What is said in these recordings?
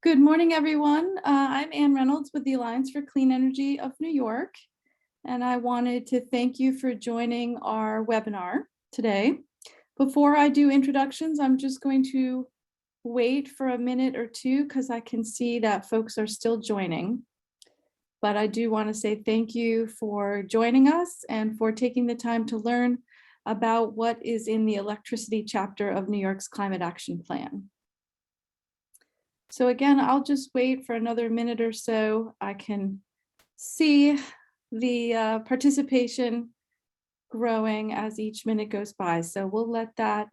Good morning, everyone. I'm Ann Reynolds with the Alliance for Clean Energy of New York, and I wanted to thank you for joining our webinar today. Before I do introductions, I'm just going to wait for a minute or two because I can see that folks are still joining. But I do want to say thank you for joining us and for taking the time to learn about what is in the electricity chapter of New York's Climate Action Plan. So again, I'll just wait for another minute or so. I can see the participation growing as each minute goes by. So we'll let that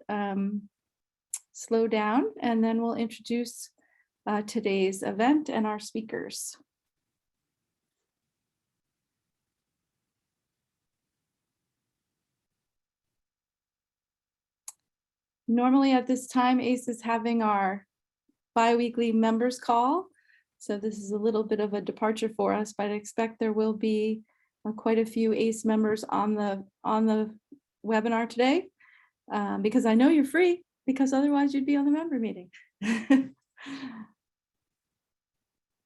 slow down, and then we'll introduce today's event and our speakers. Normally at this time, ACE is having our bi-weekly members call. So this is a little bit of a departure for us, but I expect there will be quite a few ACE members on the webinar today, because I know you're free, because otherwise you'd be on the member meeting.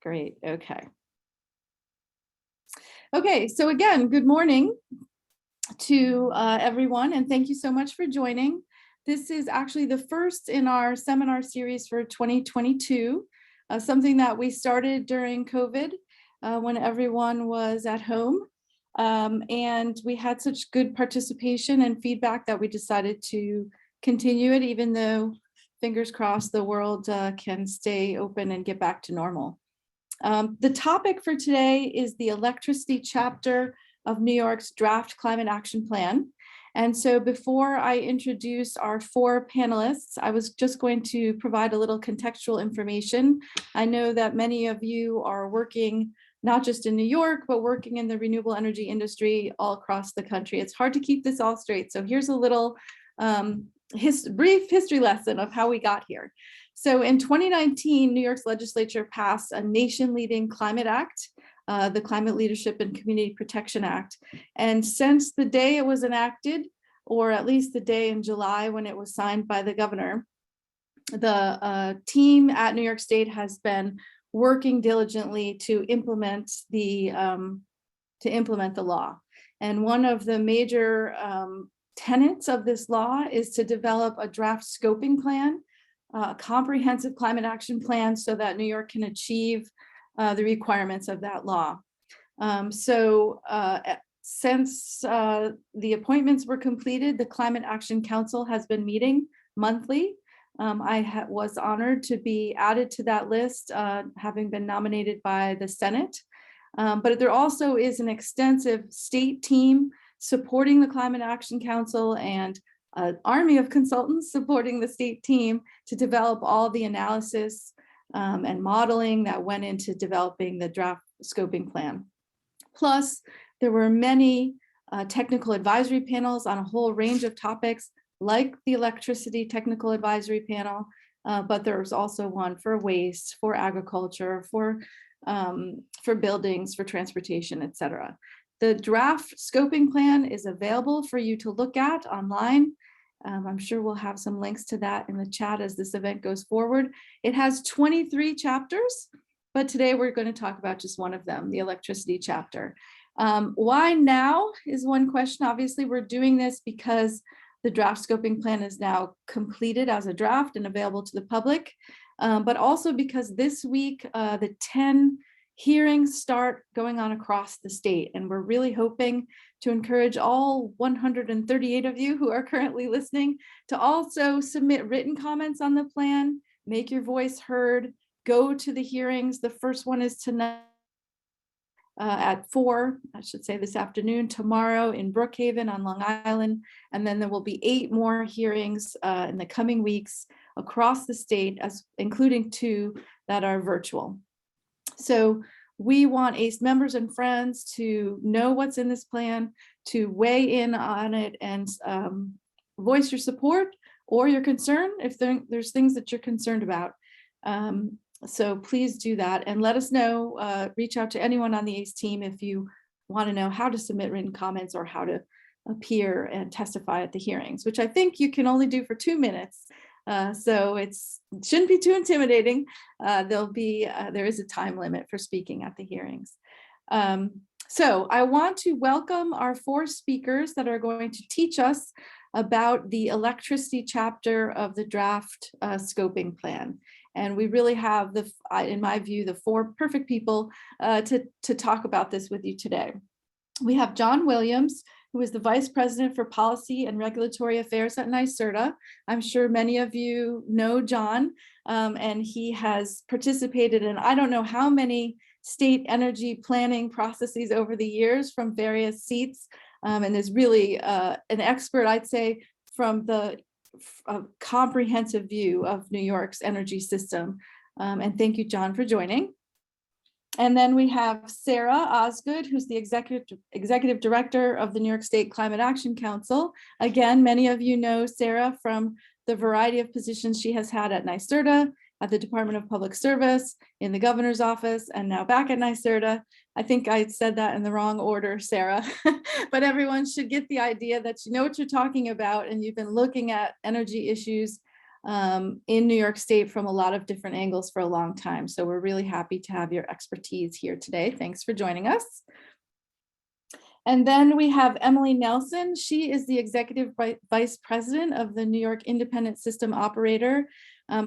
Great, okay. Okay, so again, good morning to everyone, and thank you so much for joining. This is actually the first in our seminar series for 2022, something that we started during COVID when everyone was at home. And we had such good participation and feedback that we decided to continue it, even though, fingers crossed, the world can stay open and get back to normal. The topic for today is the electricity chapter of New York's draft climate action plan. And so before I introduce our four panelists, I was just going to provide a little contextual information. I know that many of you are working not just in New York, but working in the renewable energy industry all across the country. It's hard to keep this all straight. So here's a little brief history lesson of how we got here. So in 2019, New York's legislature passed a nation-leading climate act, the Climate Leadership and Community Protection Act. And since the day it was enacted, or at least the day in July when it was signed by the governor, the team at New York State has been working diligently to implement the law. And one of the major tenets of this law is to develop a draft scoping plan, a comprehensive climate action plan, so that New York can achieve the requirements of that law. Since the appointments were completed, the Climate Action Council has been meeting monthly. I was honored to be added to that list, having been nominated by the Senate. But there also is an extensive state team supporting the Climate Action Council and an army of consultants supporting the state team to develop all the analysis and modeling that went into developing the draft scoping plan. Plus, there were many technical advisory panels on a whole range of topics, like the electricity technical advisory panel, but there was also one for waste, for agriculture, for buildings, for transportation, etc. The draft scoping plan is available for you to look at online. I'm sure we'll have some links to that in the chat as this event goes forward. It has 23 chapters, but today we're going to talk about just one of them, the electricity chapter. Why now is one question. Obviously, we're doing this because the draft scoping plan is now completed as a draft and available to the public, but also because this week the 10 hearings start going on across the state, and we're really hoping to encourage all 138 of you who are currently listening to also submit written comments on the plan, make your voice heard, go to the hearings. The first one is tonight at 4, I should say this afternoon, tomorrow in Brookhaven on Long Island, and then there will be 8 more hearings in the coming weeks across the state, including 2 that are virtual. So we want ACE members and friends to know what's in this plan, to weigh in on it and voice your support or your concern if there's things that you're concerned about. So please do that and let us know, reach out to anyone on the ACE team if you want to know how to submit written comments or how to appear and testify at the hearings, which I think you can only do for 2 minutes. So it shouldn't be too intimidating. There is a time limit for speaking at the hearings. So I want to welcome our 4 speakers that are going to teach us about the electricity chapter of the draft scoping plan. And we really have, in my view, the 4 perfect people to talk about this with you today. We have John Williams, who is the Vice President for Policy and Regulatory Affairs at NYSERDA. I'm sure many of you know John, and he has participated in I don't know how many state energy planning processes over the years from various seats, and is really an expert, I'd say, from the comprehensive view of New York's energy system. And thank you, John, for joining. And then we have Sarah Osgood, who's the executive director of the New York State Climate Action Council. Again, many of you know Sarah from the variety of positions she has had at NYSERDA, at the Department of Public Service, in the governor's office, and now back at NYSERDA. I think I said that in the wrong order, Sarah, but everyone should get the idea that you know what you're talking about, and you've been looking at energy issues in New York State from a lot of different angles for a long time. So we're really happy to have your expertise here today. Thanks for joining us. And then we have Emilie Nelson. She is the Executive Vice President of the New York Independent System Operator.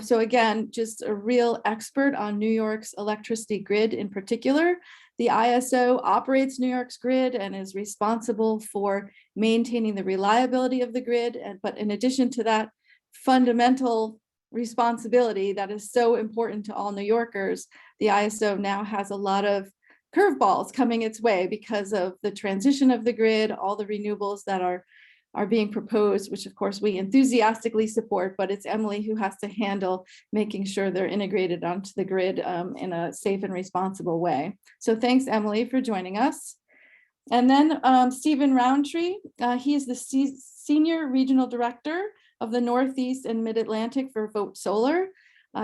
So again, just a real expert on New York's electricity grid in particular. The ISO operates New York's grid and is responsible for maintaining the reliability of the grid. But in addition to that fundamental responsibility that is so important to all New Yorkers, the ISO now has a lot of curveballs coming its way because of the transition of the grid, all the renewables that are being proposed, which of course we enthusiastically support, but it's Emilie who has to handle making sure they're integrated onto the grid in a safe and responsible way. So thanks, Emilie, for joining us. And then Stephan Roundtree, he is the Senior Regional Director of the Northeast and Mid-Atlantic for Vote Solar.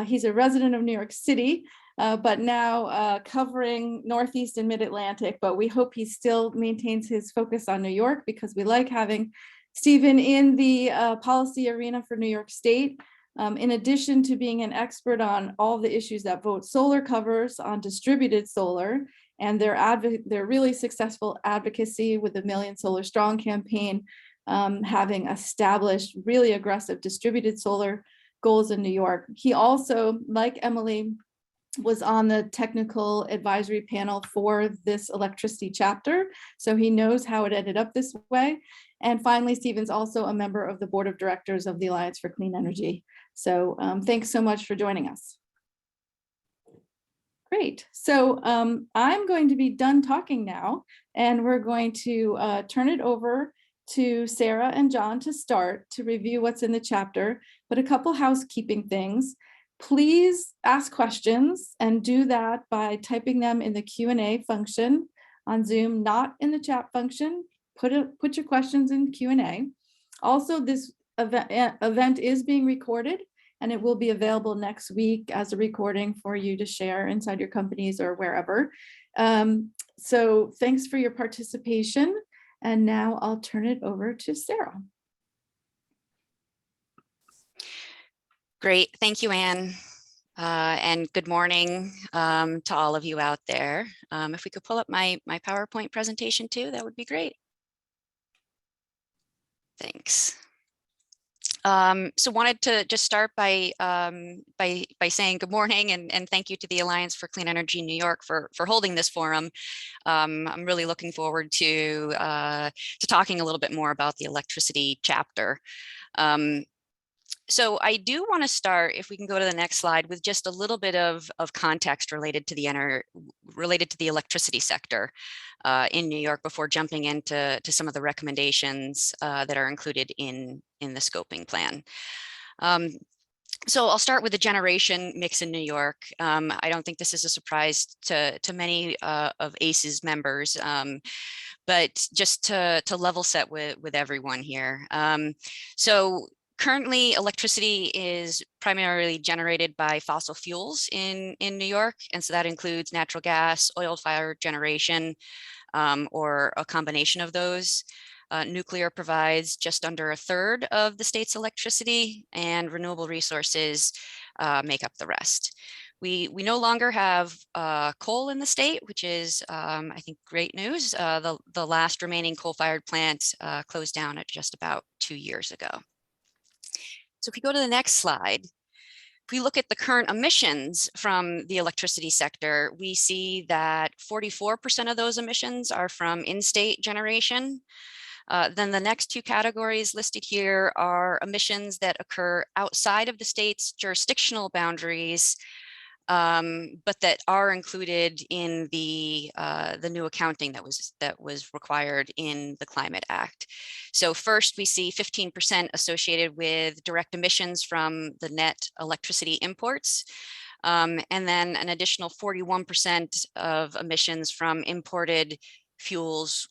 He's a resident of New York City, but now covering Northeast and Mid-Atlantic, but we hope he still maintains his focus on New York because we like having Stephan in the policy arena for New York State. In addition to being an expert on all the issues that Vote Solar covers on distributed solar and their really successful advocacy with the Million Solar Strong campaign, having established really aggressive distributed solar goals in New York. He also, like Emilie, was on the technical advisory panel for this electricity chapter, so he knows how it ended up this way. And finally, Stephan's also a member of the board of directors of the Alliance for Clean Energy. So thanks so much for joining us. Great. So I'm going to be done talking now, and we're going to turn it over to Sarah and John to start to review what's in the chapter, but a couple housekeeping things. Please ask questions and do that by typing them in the Q&A function on Zoom, not in the chat function. Put your questions in Q&A. Also, this event is being recorded and it will be available next week as a recording for you to share inside your companies or wherever. So thanks for your participation. And now I'll turn it over to Sarah. Great, thank you, Anne. And good morning to all of you out there. If we could pull up my PowerPoint presentation too, that would be great. Thanks. So wanted to just start by saying good morning and thank you to the Alliance for Clean Energy New York for holding this forum. I'm really looking forward to talking a little bit more about the electricity chapter. So I do want to start, if we can go to the next slide, with just a little bit of context related to the electricity sector in New York before jumping into some of the recommendations that are included in the scoping plan. So I'll start with the generation mix in New York. I don't think this is a surprise to many of ACE's members, but just to level set with everyone here. So currently, electricity is primarily generated by fossil fuels in New York, and so that includes natural gas, oil-fired generation, or a combination of those. Nuclear provides just under a third of the state's electricity, and renewable resources make up the rest. We no longer have coal in the state, which is, I think, great news. The last remaining coal-fired plant closed down at just about 2 years ago. So if we go to the next slide, if we look at the current emissions from the electricity sector, we see that 44% of those emissions are from in-state generation. Then the next two categories listed here are emissions that occur outside of the state's jurisdictional boundaries, but that are included in the new accounting that was required in the Climate Act. So first, we see 15% associated with direct emissions from the net electricity imports, and then an additional 41% of emissions from imported fuels.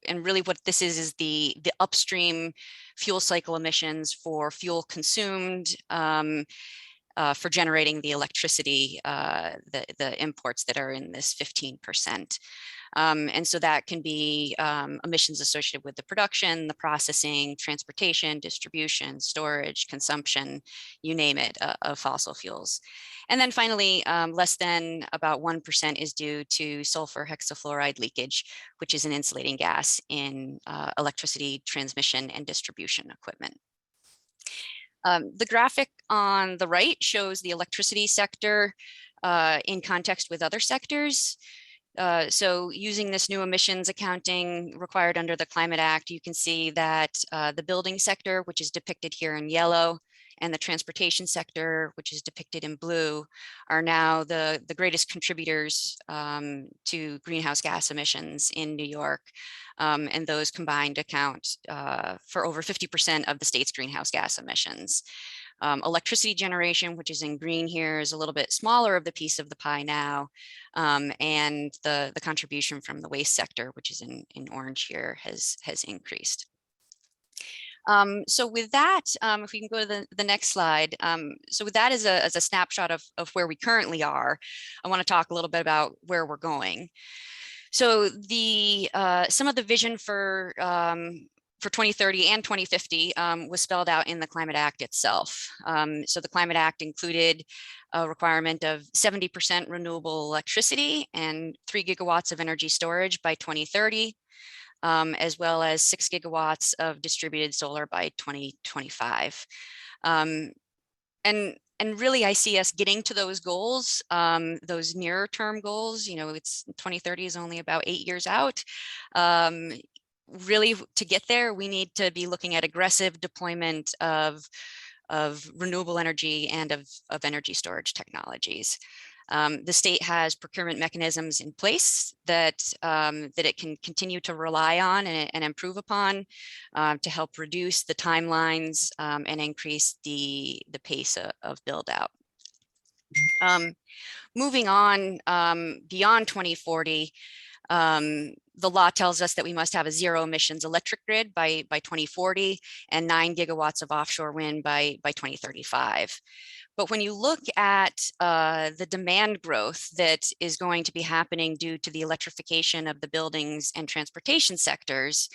And really what this is the upstream fuel cycle emissions for fuel consumed for generating the electricity, the imports that are in this 15%. And so that can be emissions associated with the production, the processing, transportation, distribution, storage, consumption, you name it, of fossil fuels. And then finally, less than about 1% is due to sulfur hexafluoride leakage, which is an insulating gas in electricity transmission and distribution equipment. The graphic on the right shows the electricity sector in context with other sectors. So using this new emissions accounting required under the Climate Act, you can see that the building sector, which is depicted here in yellow, and the transportation sector, which is depicted in blue, are now the greatest contributors to greenhouse gas emissions in New York. And those combined account for over 50% of the state's greenhouse gas emissions. Electricity generation, which is in green here, is a little bit smaller of the piece of the pie now. And the contribution from the waste sector, which is in orange here, has increased. So with that, if we can go to the next slide. So with that as a snapshot of where we currently are, I want to talk a little bit about where we're going. So some of the vision for 2030 and 2050 was spelled out in the Climate Act itself. So the Climate Act included a requirement of 70% renewable electricity and 3 gigawatts of energy storage by 2030. As well as 6 gigawatts of distributed solar by 2025. And really, I see us getting to those goals, those nearer term goals. You know, it's 2030 is only about 8 years out. Really, to get there, we need to be looking at aggressive deployment of renewable energy and of energy storage technologies. The state has procurement mechanisms in place that it can continue to rely on and improve upon to help reduce the timelines and increase the pace of build out. Moving on beyond 2040, the law tells us that we must have a zero emissions electric grid by 2040 and 9 gigawatts of offshore wind by 2035. But when you look at the demand growth that is going to be happening due to the electrification of the buildings and transportation sectors,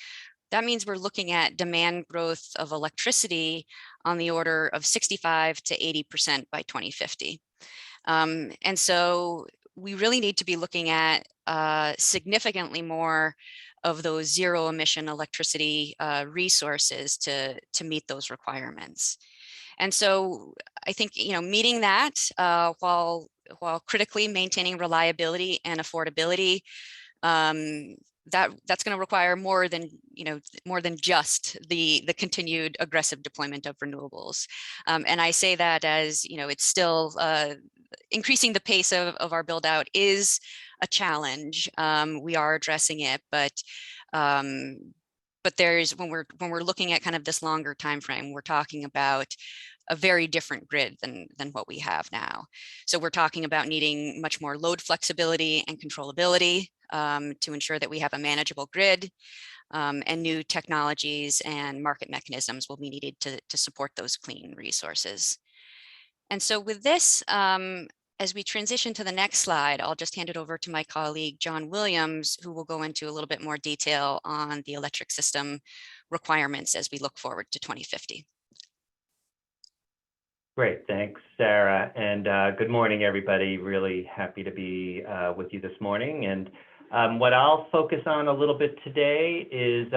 that means we're looking at demand growth of electricity on the order of 65 to 80% by 2050. And so we really need to be looking at significantly more of those zero emission electricity resources to meet those requirements. And so I think, you know, meeting that while critically maintaining reliability and affordability, that's going to require more than just the continued aggressive deployment of renewables. And I say that as, you know, it's still increasing the pace of our build out is a challenge. We are addressing it, but there's when we're looking at kind of this longer time frame, we're talking about a very different grid than what we have now. So we're talking about needing much more load flexibility and controllability to ensure that we have a manageable grid, and new technologies and market mechanisms will be needed to support those clean resources. And so with this, As we transition to the next slide, I'll just hand it over to my colleague, John Williams, who will go into a little bit more detail on the electric system requirements as we look forward to 2050. Great, thanks, Sarah, and good morning, everybody. Really happy to be with you this morning. And what I'll focus on a little bit today is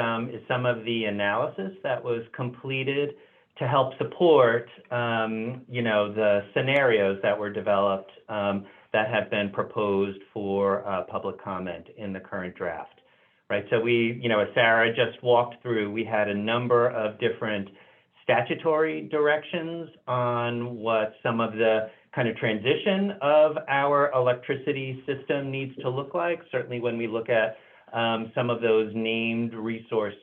some of the analysis that was completed to help support, the scenarios that were developed that have been proposed for public comment in the current draft, right? So we, as Sarah just walked through, we had a number of different statutory directions on what some of the kind of transition of our electricity system needs to look like. Certainly when we look at some of those named resource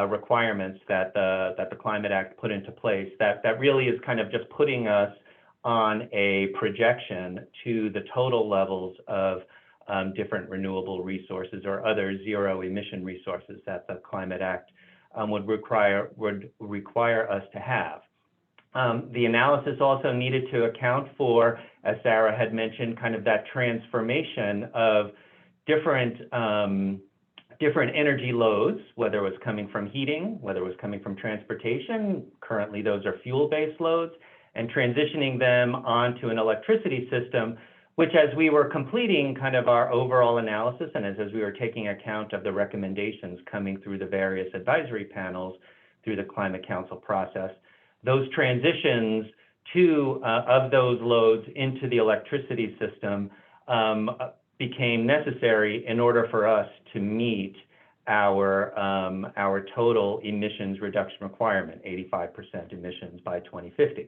requirements that the Climate Act put into place, that really is kind of just putting us on a projection to the total levels of different renewable resources or other zero emission resources that the Climate Act would require us to have. The analysis also needed to account for, as Sarah had mentioned, kind of that transformation of different energy loads, whether it was coming from heating, whether it was coming from transportation. Currently, those are fuel-based loads, and transitioning them onto an electricity system, which, as we were completing kind of our overall analysis and as we were taking account of the recommendations coming through the various advisory panels through the Climate Council process, those transitions of those loads into the electricity system became necessary in order for us to meet our total emissions reduction requirement, 85% emissions by 2050.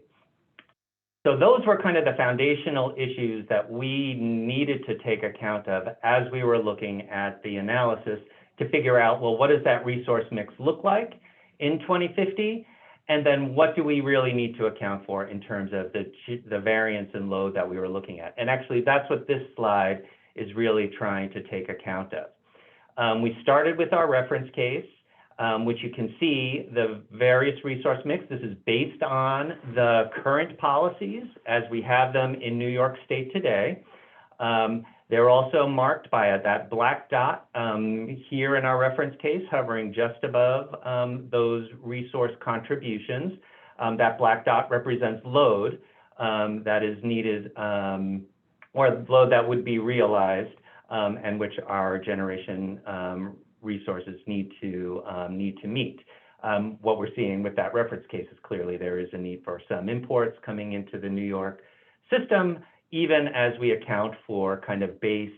So those were kind of the foundational issues that we needed to take account of as we were looking at the analysis to figure out, well, what does that resource mix look like in 2050? And then what do we really need to account for in terms of the variance in load that we were looking at? And actually, that's what this slide is really trying to take account of. We started with our reference case, which you can see the various resource mix. This is based on the current policies as we have them in New York State today. They're also marked by that black dot here in our reference case, hovering just above those resource contributions. That black dot represents load that is needed, or load that would be realized, and which our generation resources need to meet. What we're seeing with that reference case is clearly there is a need for some imports coming into the New York system, even as we account for kind of base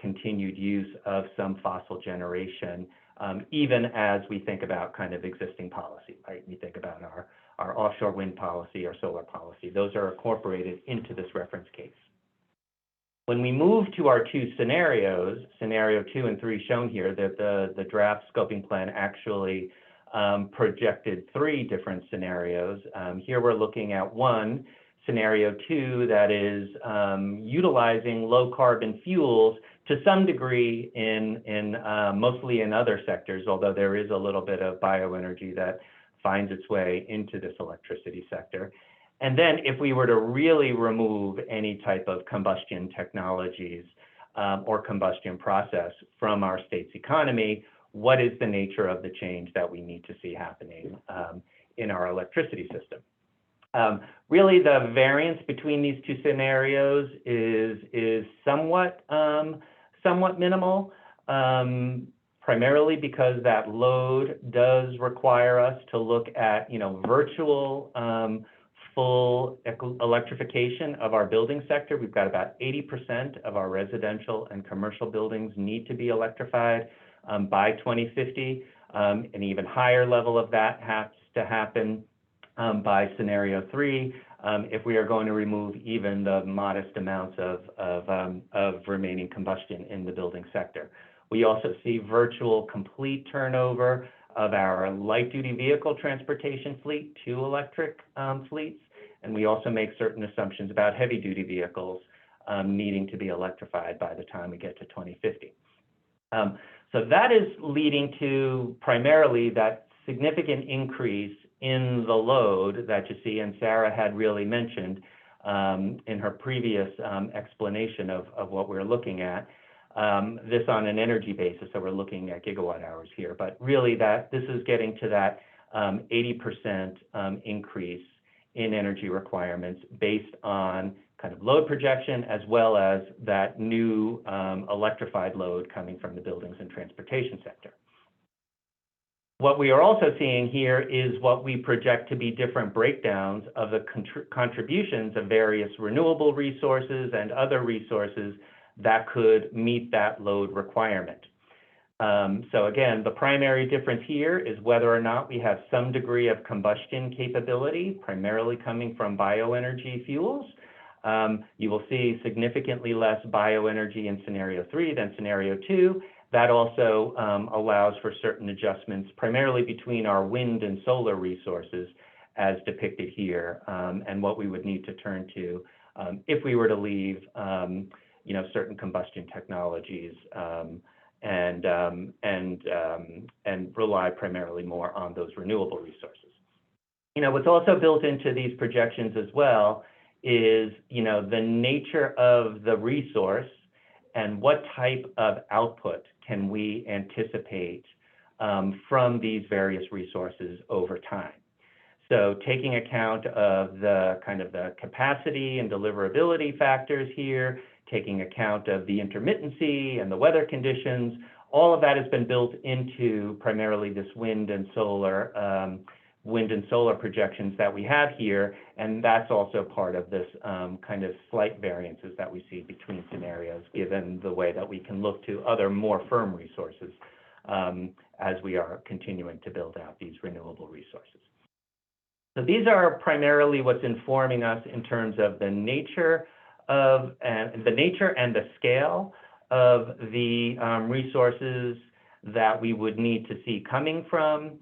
continued use of some fossil generation, even as we think about kind of existing policy, right? We think about our offshore wind policy, our solar policy. Those are incorporated into this reference case. When we move to our two scenarios, scenario 2 and 3 shown here, that the draft scoping plan actually projected 3 different scenarios. Here we're looking at one, scenario 2, that is utilizing low carbon fuels to some degree in mostly in other sectors, although there is a little bit of bioenergy that finds its way into this electricity sector. And then if we were to really remove any type of combustion technologies or combustion process from our state's economy, what is the nature of the change that we need to see happening in our electricity system? Really, the variance between these two scenarios is somewhat minimal, primarily because that load does require us to look at virtual full electrification of our building sector. We've got about 80% of our residential and commercial buildings need to be electrified by 2050. An even higher level of that has to happen by scenario 3 if we are going to remove even the modest amounts of remaining combustion in the building sector. We also see virtual complete turnover of our light-duty vehicle transportation fleet to electric fleets, and we also make certain assumptions about heavy-duty vehicles needing to be electrified by the time we get to 2050. So that is leading to primarily that significant increase in the load that you see, and Sarah had really mentioned in her previous explanation of what we're looking at, this on an energy basis. So we're looking at gigawatt hours here, but really this is getting to that 80% increase in energy requirements based on kind of load projection, as well as that new electrified load coming from the buildings and transportation sector. What we are also seeing here is what we project to be different breakdowns of the contributions of various renewable resources and other resources that could meet that load requirement. So again, the primary difference here is whether or not we have some degree of combustion capability, primarily coming from bioenergy fuels. You will see significantly less bioenergy in scenario 3 than scenario 2. That also allows for certain adjustments, primarily between our wind and solar resources, as depicted here, and what we would need to turn to if we were to leave, certain combustion technologies and rely primarily more on those renewable resources. What's also built into these projections as well is, the nature of the resource and what type of output can we anticipate from these various resources over time. So taking account of the kind of the capacity and deliverability factors here, taking account of the intermittency and the weather conditions, all of that has been built into primarily this wind and solar projections that we have here, and that's also part of this kind of slight variances that we see between scenarios, given the way that we can look to other more firm resources as we are continuing to build out these renewable resources. So these are primarily what's informing us in terms of the nature and the scale of the resources that we would need to see coming from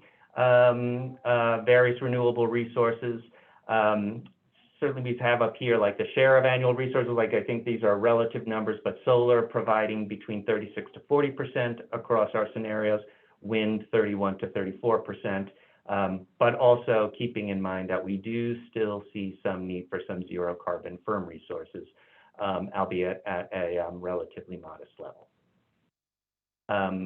various renewable resources. Certainly we have up here like the share of annual resources, like I think these are relative numbers, but solar providing between 36 to 40% across our scenarios, wind 31 to 34%, but also keeping in mind that we do still see some need for some zero carbon firm resources, albeit at a relatively modest level.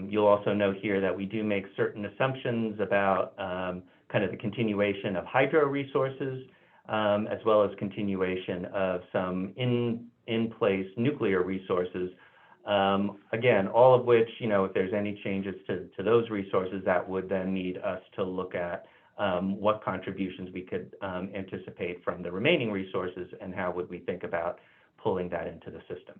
You'll also note here that we do make certain assumptions about kind of the continuation of hydro resources, as well as continuation of some in-place nuclear resources. Again, all of which, if there's any changes to those resources, that would then need us to look at what contributions we could anticipate from the remaining resources and how would we think about pulling that into the system.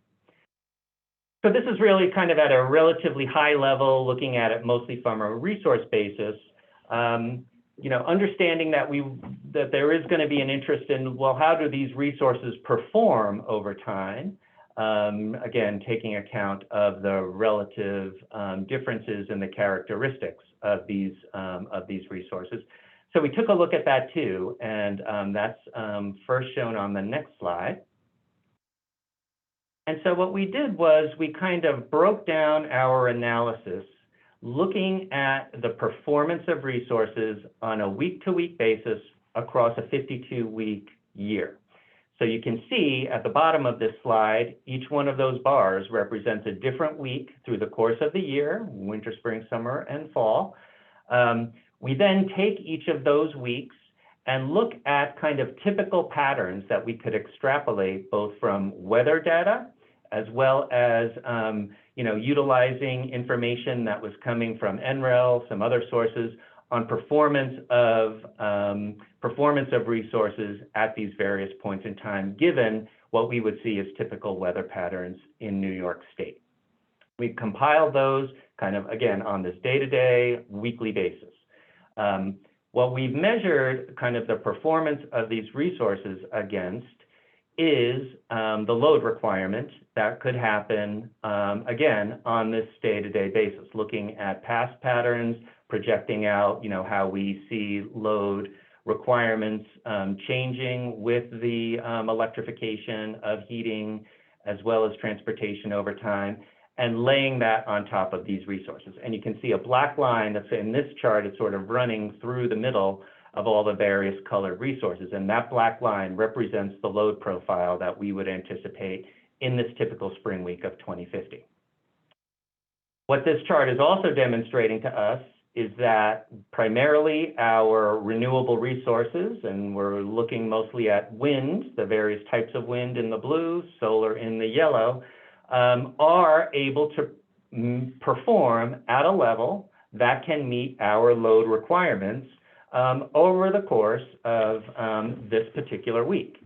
So this is really kind of at a relatively high level, looking at it mostly from a resource basis, understanding that there is going to be an interest in, well, how do these resources perform over time? Again, taking account of the relative differences in the characteristics of these resources. So we took a look at that too, and that's first shown on the next slide. And so what we did was we kind of broke down our analysis looking at the performance of resources on a week-to-week basis across a 52-week year. So you can see at the bottom of this slide, each one of those bars represents a different week through the course of the year, winter, spring, summer, and fall. We then take each of those weeks and look at kind of typical patterns that we could extrapolate both from weather data as well as utilizing information that was coming from NREL, some other sources, on performance of resources at these various points in time, given what we would see as typical weather patterns in New York State. We compiled those kind of, again, on this day-to-day, weekly basis. What we've measured kind of the performance of these resources against is the load requirement that could happen, again, on this day-to-day basis, looking at past patterns, projecting out, how we see load requirements changing with the electrification of heating as well as transportation over time, and laying that on top of these resources. And you can see a black line that's in this chart, it's sort of running through the middle of all the various colored resources. And that black line represents the load profile that we would anticipate in this typical spring week of 2050. What this chart is also demonstrating to us is that primarily our renewable resources, and we're looking mostly at wind, the various types of wind in the blue, solar in the yellow, are able to perform at a level that can meet our load requirements over the course of this particular week.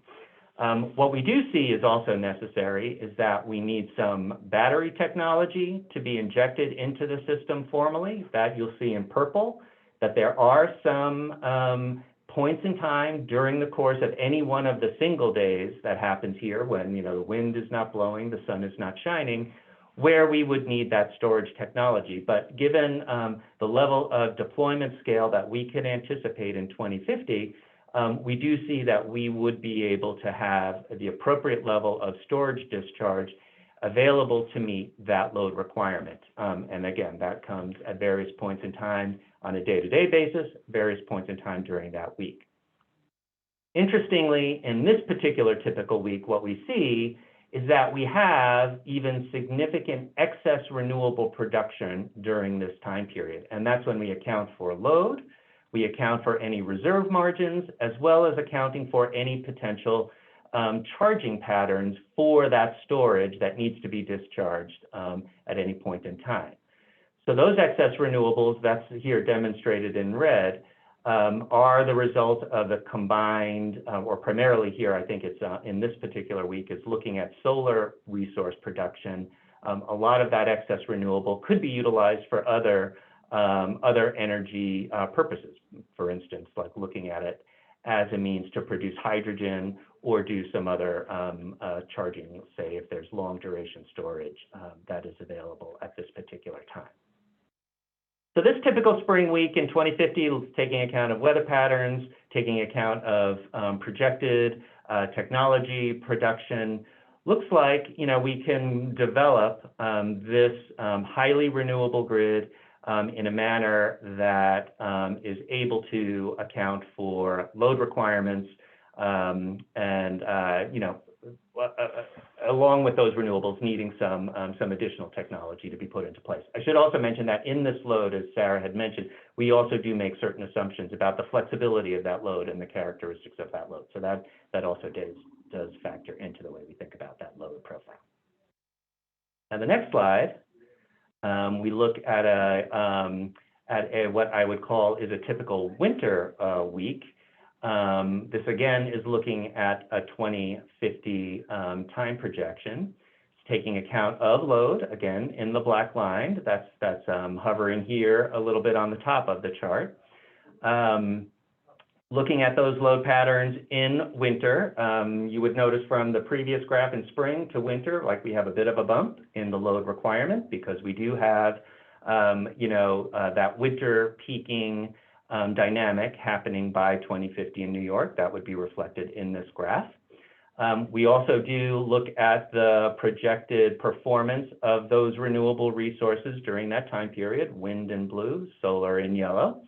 What we do see is also necessary is that we need some battery technology to be injected into the system formally. That you'll see in purple, that there are some points in time during the course of any one of the single days that happens here when, you know, the wind is not blowing, the sun is not shining, where we would need that storage technology. But given the level of deployment scale that we can anticipate in 2050, we do see that we would be able to have the appropriate level of storage discharge available to meet that load requirement. And again, that comes at various points in time on a day-to-day basis, various points in time during that week. Interestingly, in this particular typical week, what we see is that we have even significant excess renewable production during this time period. And that's when we account for load, we account for any reserve margins, as well as accounting for any potential charging patterns for that storage that needs to be discharged at any point in time. So those excess renewables, that's here demonstrated in red, are the result of the combined, or primarily here, I think it's in this particular week, is looking at solar resource production. A lot of that excess renewable could be utilized for other energy purposes. For instance, like looking at it as a means to produce hydrogen or do some other charging, say if there's long duration storage that is available at this particular time. So this typical spring week in 2050, taking account of weather patterns, taking account of projected technology production, looks like, you know, we can develop this highly renewable grid in a manner that is able to account for load requirements and, you know, along with those renewables needing some additional technology to be put into place. I should also mention that in this load, as Sarah had mentioned, we also do make certain assumptions about the flexibility of that load and the characteristics of that load. So that also does factor into the way we think about that load profile. Now the next slide, we look at what I would call is a typical winter week. This again is looking at a 2050 time projection. It's taking account of load, again, in the black line. That's hovering here a little bit on the top of the chart. Looking at those load patterns in winter, you would notice from the previous graph in spring to winter, like we have a bit of a bump in the load requirement because we do have, you know, that winter peaking dynamic happening by 2050 in New York. That would be reflected in this graph. We also do look at the projected performance of those renewable resources during that time period, wind in blue, solar in yellow.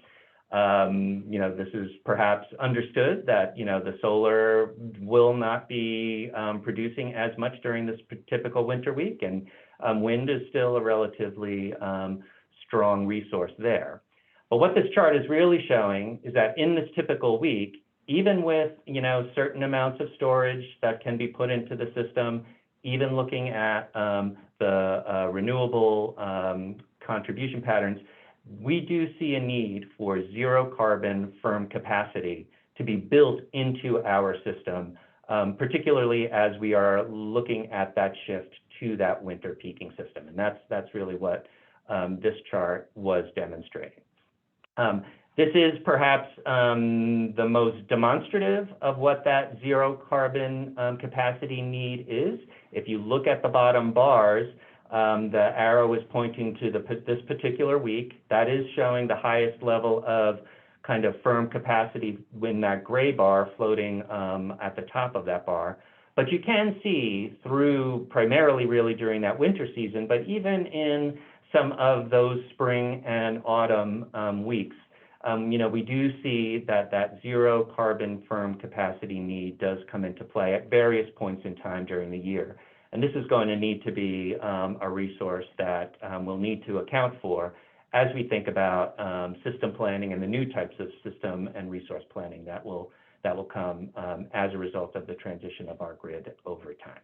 You know, this is perhaps understood that, you know, the solar will not be producing as much during this typical winter week, and wind is still a relatively strong resource there. But what this chart is really showing is that in this typical week, even with, you know, certain amounts of storage that can be put into the system, even looking at the renewable contribution patterns, we do see a need for zero carbon firm capacity to be built into our system, particularly as we are looking at that shift to that winter peaking system. And that's really what this chart was demonstrating. This is perhaps the most demonstrative of what that zero carbon capacity need is. If you look at the bottom bars, the arrow is pointing to this particular week. That is showing the highest level of kind of firm capacity when that gray bar floating at the top of that bar. But you can see through primarily really during that winter season, but even in some of those spring and autumn weeks, we do see that zero carbon firm capacity need does come into play at various points in time during the year. And this is going to need to be a resource that we'll need to account for as we think about system planning and the new types of system and resource planning that will come as a result of the transition of our grid over time.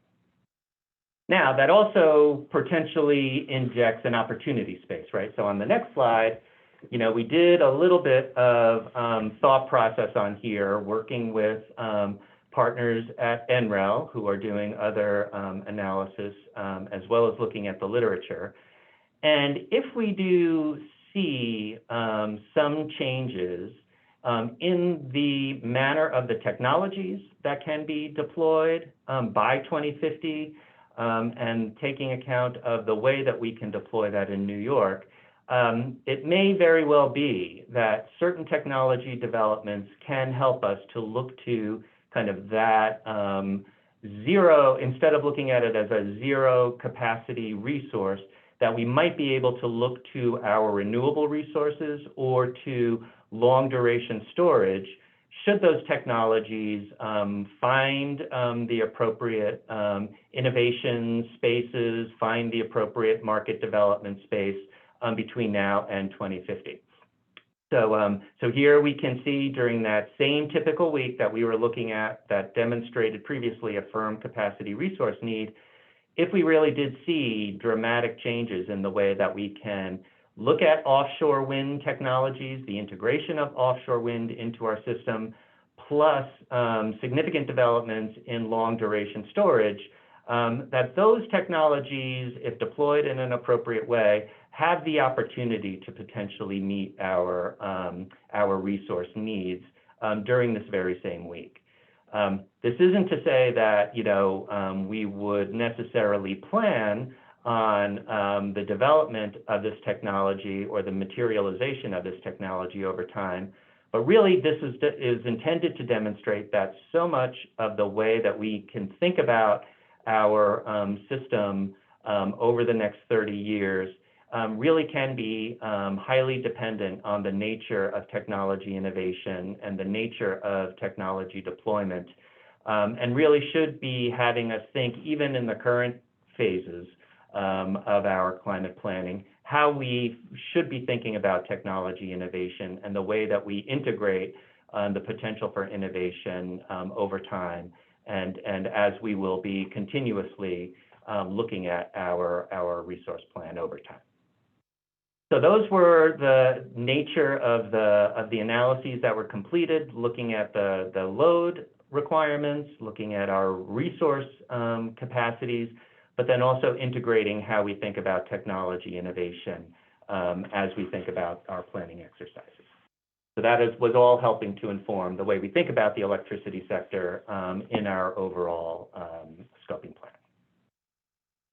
Now, that also potentially injects an opportunity space, right? So on the next slide, we did a little bit of thought process on here, working with partners at NREL who are doing other analysis, as well as looking at the literature. And if we do see some changes in the manner of the technologies that can be deployed by 2050, and taking account of the way that we can deploy that in New York, it may very well be that certain technology developments can help us to look to kind of that zero, instead of looking at it as a zero capacity resource, that we might be able to look to our renewable resources or to long duration storage, should those technologies find the appropriate innovation spaces, find the appropriate market development space between now and 2050. So here we can see during that same typical week that we were looking at that demonstrated previously a firm capacity resource need, if we really did see dramatic changes in the way that we can look at offshore wind technologies, the integration of offshore wind into our system, plus significant developments in long duration storage, that those technologies, if deployed in an appropriate way, have the opportunity to potentially meet our resource needs during this very same week. This isn't to say that we would necessarily plan on the development of this technology or the materialization of this technology over time, but really this is intended to demonstrate that so much of the way that we can think about our system over the next 30 years really can be highly dependent on the nature of technology innovation and the nature of technology deployment, and really should be having us think, even in the current phases of our climate planning, how we should be thinking about technology innovation and the way that we integrate the potential for innovation over time, and as we will be continuously looking at our resource plan over time. So those were the nature of the analyses that were completed, looking at the load requirements, looking at our resource capacities, but then also integrating how we think about technology innovation as we think about our planning exercises. So that was all helping to inform the way we think about the electricity sector in our overall scoping plan.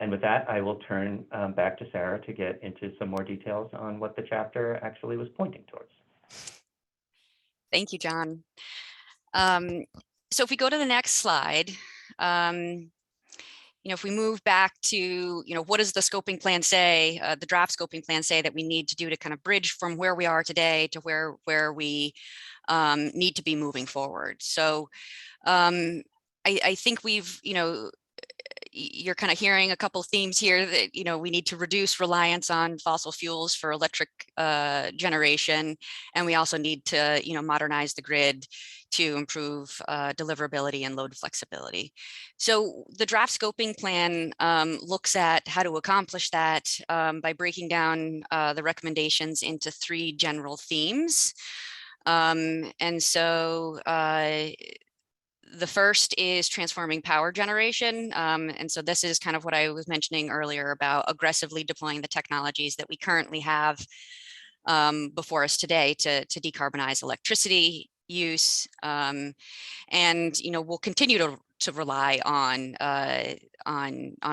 And with that, I will turn back to Sarah to get into some more details on what the chapter actually was pointing towards. Thank you, John. So if we go to the next slide, if we move back to, what does the scoping plan say, the draft scoping plan say that we need to do to kind of bridge from where we are today to where we need to be moving forward. So I think we've, you're kind of hearing a couple themes here that, we need to reduce reliance on fossil fuels for electric generation. And we also need to, modernize the grid to improve deliverability and load flexibility. So the draft scoping plan looks at how to accomplish that by breaking down the recommendations into 3 general themes. And so the first is transforming power generation. And so this is kind of what I was mentioning earlier about aggressively deploying the technologies that we currently have before us today to decarbonize electricity use. And, we'll continue to rely on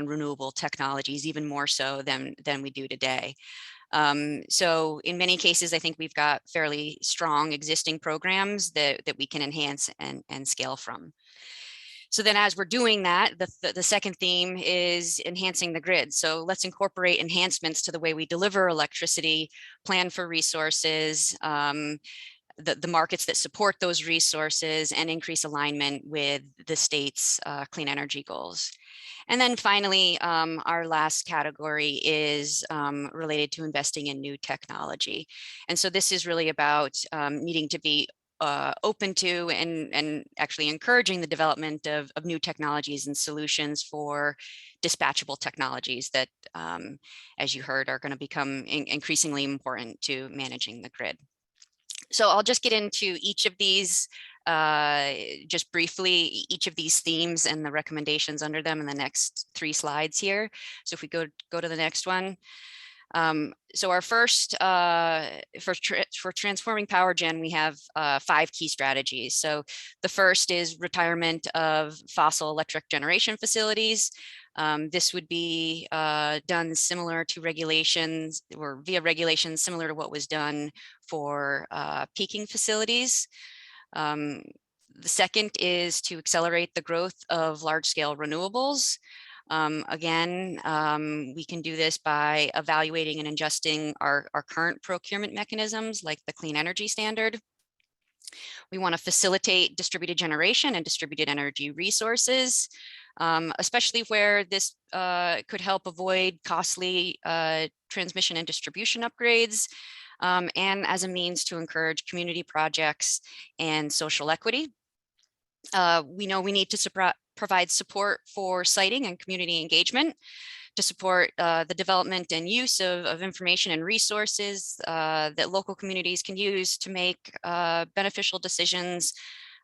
renewable technologies even more so than we do today. So in many cases, I think we've got fairly strong existing programs that we can enhance and scale from. So then as we're doing that, the second theme is enhancing the grid. So let's incorporate enhancements to the way we deliver electricity, plan for resources, the markets that support those resources, and increase alignment with the state's clean energy goals. And then finally, our last category is related to investing in new technology. And so this is really about needing to be open to and actually encouraging the development of new technologies and solutions for dispatchable technologies that, as you heard, are going to become increasingly important to managing the grid. So I'll just get into each of these just briefly, each of these themes and the recommendations under them in the next 3 slides here. So if we go to the next one. So our first, for transforming power gen, we have 5 key strategies. So the first is retirement of fossil electric generation facilities. This would be done similar to regulations, or via regulations similar to what was done for peaking facilities. The second is to accelerate the growth of large-scale renewables. Again, we can do this by evaluating and adjusting our current procurement mechanisms, like the Clean Energy Standard. We want to facilitate distributed generation and distributed energy resources, especially where this could help avoid costly transmission and distribution upgrades, and as a means to encourage community projects and social equity. We know we need to provide support for siting and community engagement to support the development and use of information and resources that local communities can use to make beneficial decisions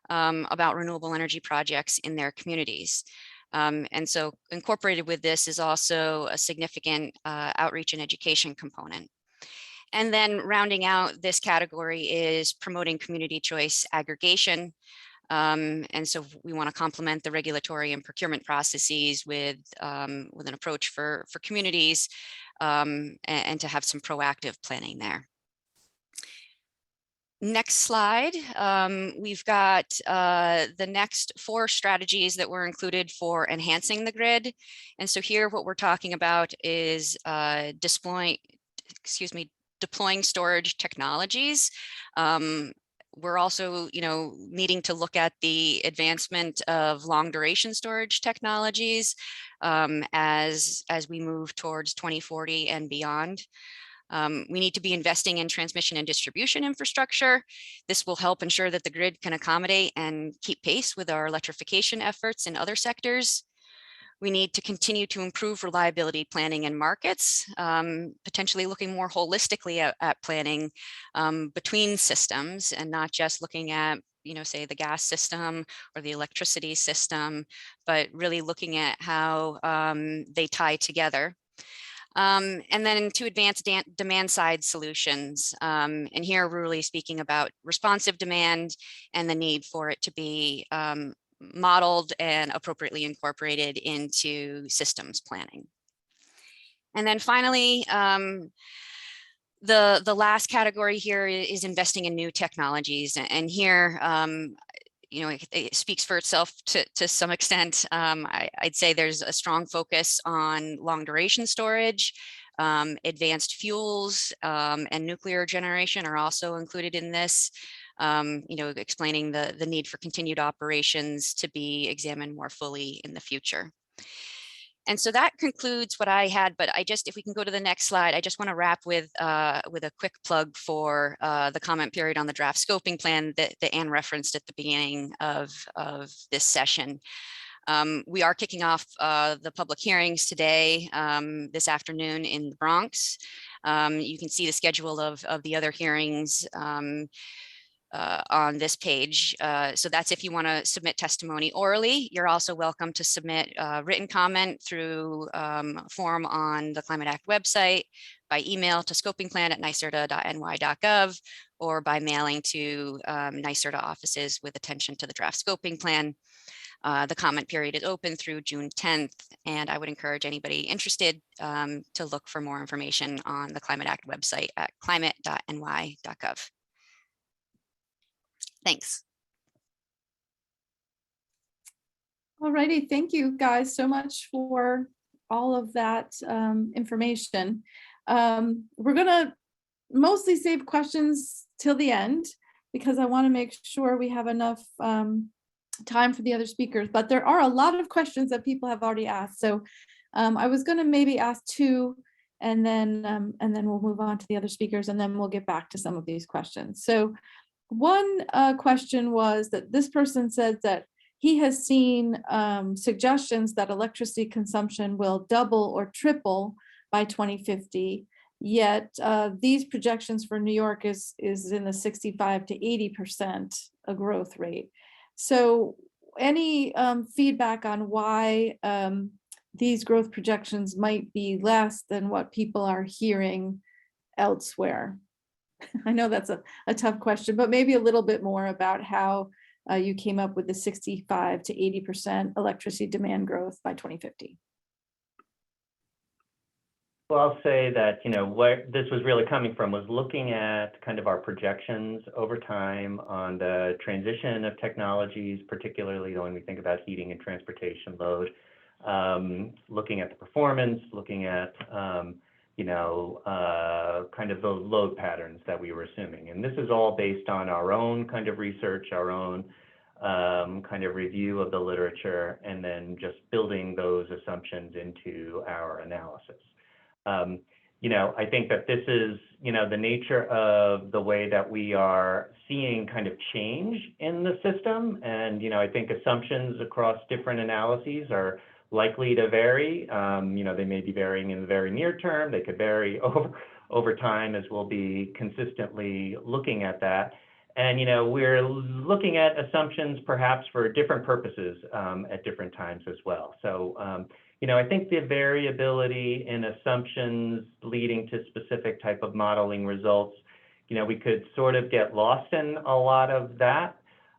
about renewable energy projects in their communities. And so incorporated with this is also a significant outreach and education component. And then rounding out this category is promoting community choice aggregation. And so we want to complement the regulatory and procurement processes with an approach for communities, and to have some proactive planning there. Next slide, we've got the next 4 strategies that were included for enhancing the grid. And so here what we're talking about is deploying storage technologies. We're also, needing to look at the advancement of long duration storage technologies as we move towards 2040 and beyond. We need to be investing in transmission and distribution infrastructure. This will help ensure that the grid can accommodate and keep pace with our electrification efforts in other sectors. We need to continue to improve reliability planning in markets, potentially looking more holistically at planning between systems, and not just looking at, say the gas system or the electricity system, but really looking at how they tie together. And then to advance demand side solutions. And here we're really speaking about responsive demand and the need for it to be modeled and appropriately incorporated into systems planning. And then finally, the last category here is investing in new technologies. And here, it speaks for itself to some extent. I'd say there's a strong focus on long duration storage. Advanced fuels and nuclear generation are also included in this. Explaining the need for continued operations to be examined more fully in the future. And so that concludes what I had, but if we can go to the next slide, I just want to wrap with a quick plug for the comment period on the draft scoping plan that Anne referenced at the beginning of this session. We are kicking off the public hearings today, this afternoon in the Bronx. You can see the schedule of the other hearings on this page. So that's if you want to submit testimony orally. You're also welcome to submit written comment through a form on the Climate Act website, by email to scopingplan@nyserda.ny.gov, or by mailing to NYSERDA offices with attention to the draft scoping plan. The comment period is open through June 10th, and I would encourage anybody interested to look for more information on the Climate Act website at climate.ny.gov. Thanks. All righty, thank you guys so much for all of that information. We're gonna mostly save questions till the end because I want to make sure we have enough time for the other speakers, but there are a lot of questions that people have already asked. So I was going to maybe ask two and then we'll move on to the other speakers and then we'll get back to some of these questions. So one question was that this person said that he has seen suggestions that electricity consumption will double or triple by 2050. Yet these projections for New York is in the 65 to 80% a growth rate. So any feedback on why these growth projections might be less than what people are hearing elsewhere? I know that's a tough question, but maybe a little bit more about how you came up with the 65 to 80% electricity demand growth by 2050. Well, I'll say that, where this was really coming from was looking at kind of our projections over time on the transition of technologies, particularly when we think about heating and transportation load, looking at the performance, looking at, kind of the load patterns that we were assuming. And this is all based on our own kind of research, our own kind of review of the literature, and then just building those assumptions into our analysis. I think that this is, the nature of the way that we are seeing kind of change in the system. And, I think assumptions across different analyses are likely to vary. They may be varying in the very near term. They could vary over time as we'll be consistently looking at that. And, we're looking at assumptions perhaps for different purposes at different times as well. So, I think the variability in assumptions leading to specific type of modeling results, we could sort of get lost in a lot of that,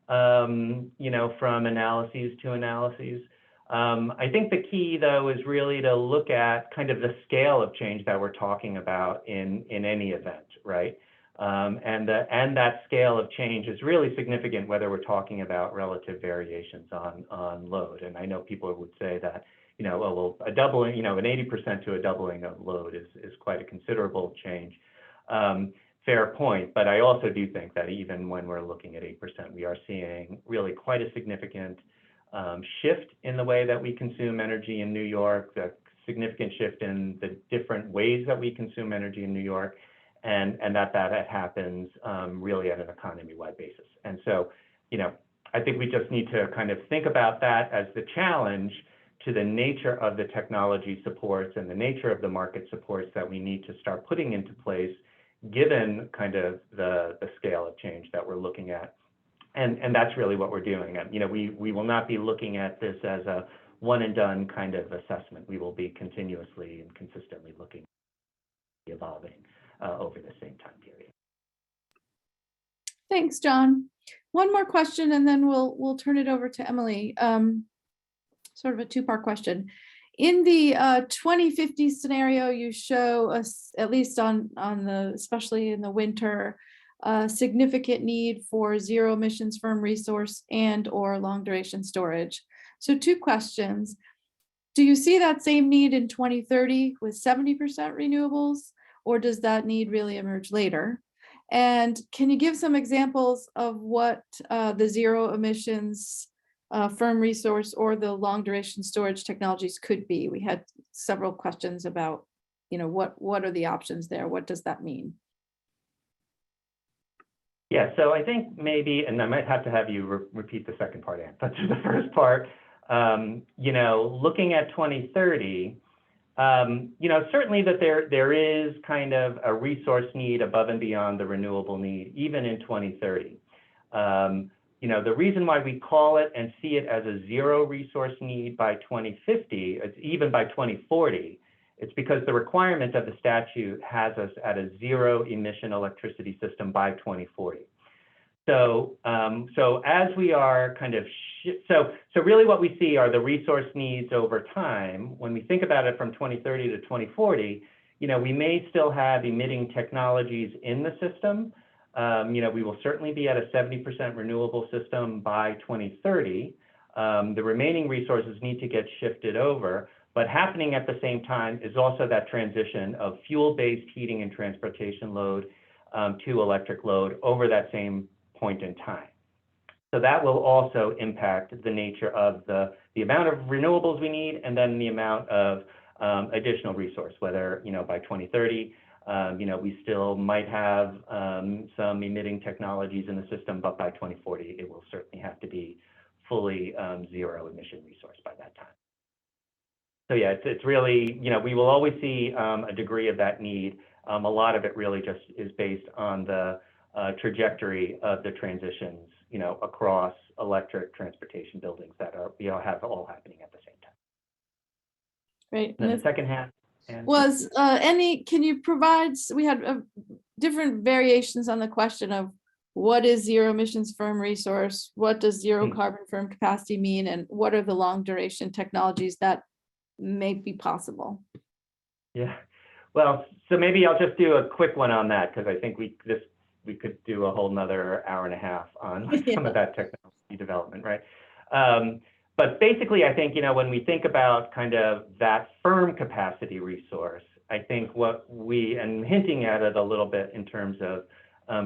from analyses to analyses. I think the key, though, is really to look at kind of the scale of change that we're talking about in any event, right? And that scale of change is really significant whether we're talking about relative variations on load. And I know people would say that, a doubling, an 80% to a doubling of load is quite a considerable change. Fair point, but I also do think that even when we're looking at 8%, we are seeing really quite a significant shift in the way that we consume energy in New York, a significant shift in the different ways that we consume energy in New York, and that happens really at an economy-wide basis. And so, I think we just need to kind of think about that as the challenge to the nature of the technology supports and the nature of the market supports that we need to start putting into place, given kind of the scale of change that we're looking at. And that's really what we're doing. We will not be looking at this as a one and done kind of assessment. We will be continuously and consistently looking at evolving over the same time period. Thanks, John. One more question, and then we'll turn it over to Emilie. Sort of a two-part question. In the 2050 scenario, you show us, at least on the, especially in the winter, significant need for zero emissions firm resource and or long duration storage. So two questions. Do you see that same need in 2030 with 70% renewables, or does that need really emerge later? And can you give some examples of what the zero emissions firm resource or the long duration storage technologies could be? We had several questions about, what are the options there? What does that mean? Yeah, so I think maybe, and I might have to have you repeat the second part, Anne, but to the first part, looking at 2030, certainly that there is kind of a resource need above and beyond the renewable need, even in 2030. The reason why we call it and see it as a zero resource need by 2050, it's even by 2040, it's because the requirement of the statute has us at a zero emission electricity system by 2040. So as we are kind of, so really what we see are the resource needs over time. When we think about it from 2030 to 2040, we may still have emitting technologies in the system. We will certainly be at a 70% renewable system by 2030. The remaining resources need to get shifted over, but happening at the same time is also that transition of fuel-based heating and transportation load to electric load over that same point in time. So that will also impact the nature of the amount of renewables we need, and then the amount of additional resource, whether, by 2030, we still might have some emitting technologies in the system, but by 2040, it will certainly have to be fully zero emission resource by that time. So yeah, it's really, we will always see a degree of that need. A lot of it really just is based on the trajectory of the transitions, across electric transportation buildings that are, have all happening at the same time. Great. And then the second half was can you provide, we had different variations on the question of what is zero emissions firm resource, what does zero carbon firm capacity mean, and what are the long duration technologies that may be possible? Yeah, well, so maybe I'll just do a quick one on that, because I think we could do a whole nother hour and a half on some of that technology development, right? But basically, I think, when we think about kind of that firm capacity resource, I think what and hinting at it a little bit in terms of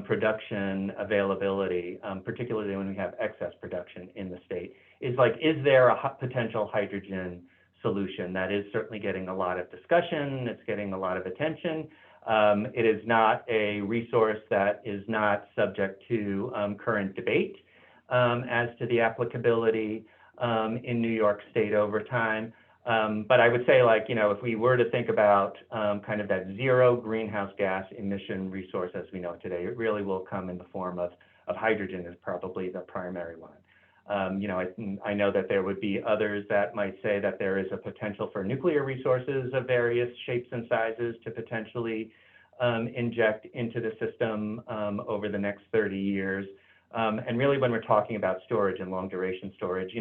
production availability, particularly when we have excess production in the state, is like, is there a potential hydrogen solution? That is certainly getting a lot of discussion. It's getting a lot of attention. It is not a resource that is not subject to current debate as to the applicability in New York State over time. But I would say, if we were to think about kind of that zero greenhouse gas emission resource as we know it today, it really will come in the form of hydrogen is probably the primary one. I know that there would be others that might say that there is a potential for nuclear resources of various shapes and sizes to potentially inject into the system over the next 30 years. And really, when we're talking about storage and long duration storage,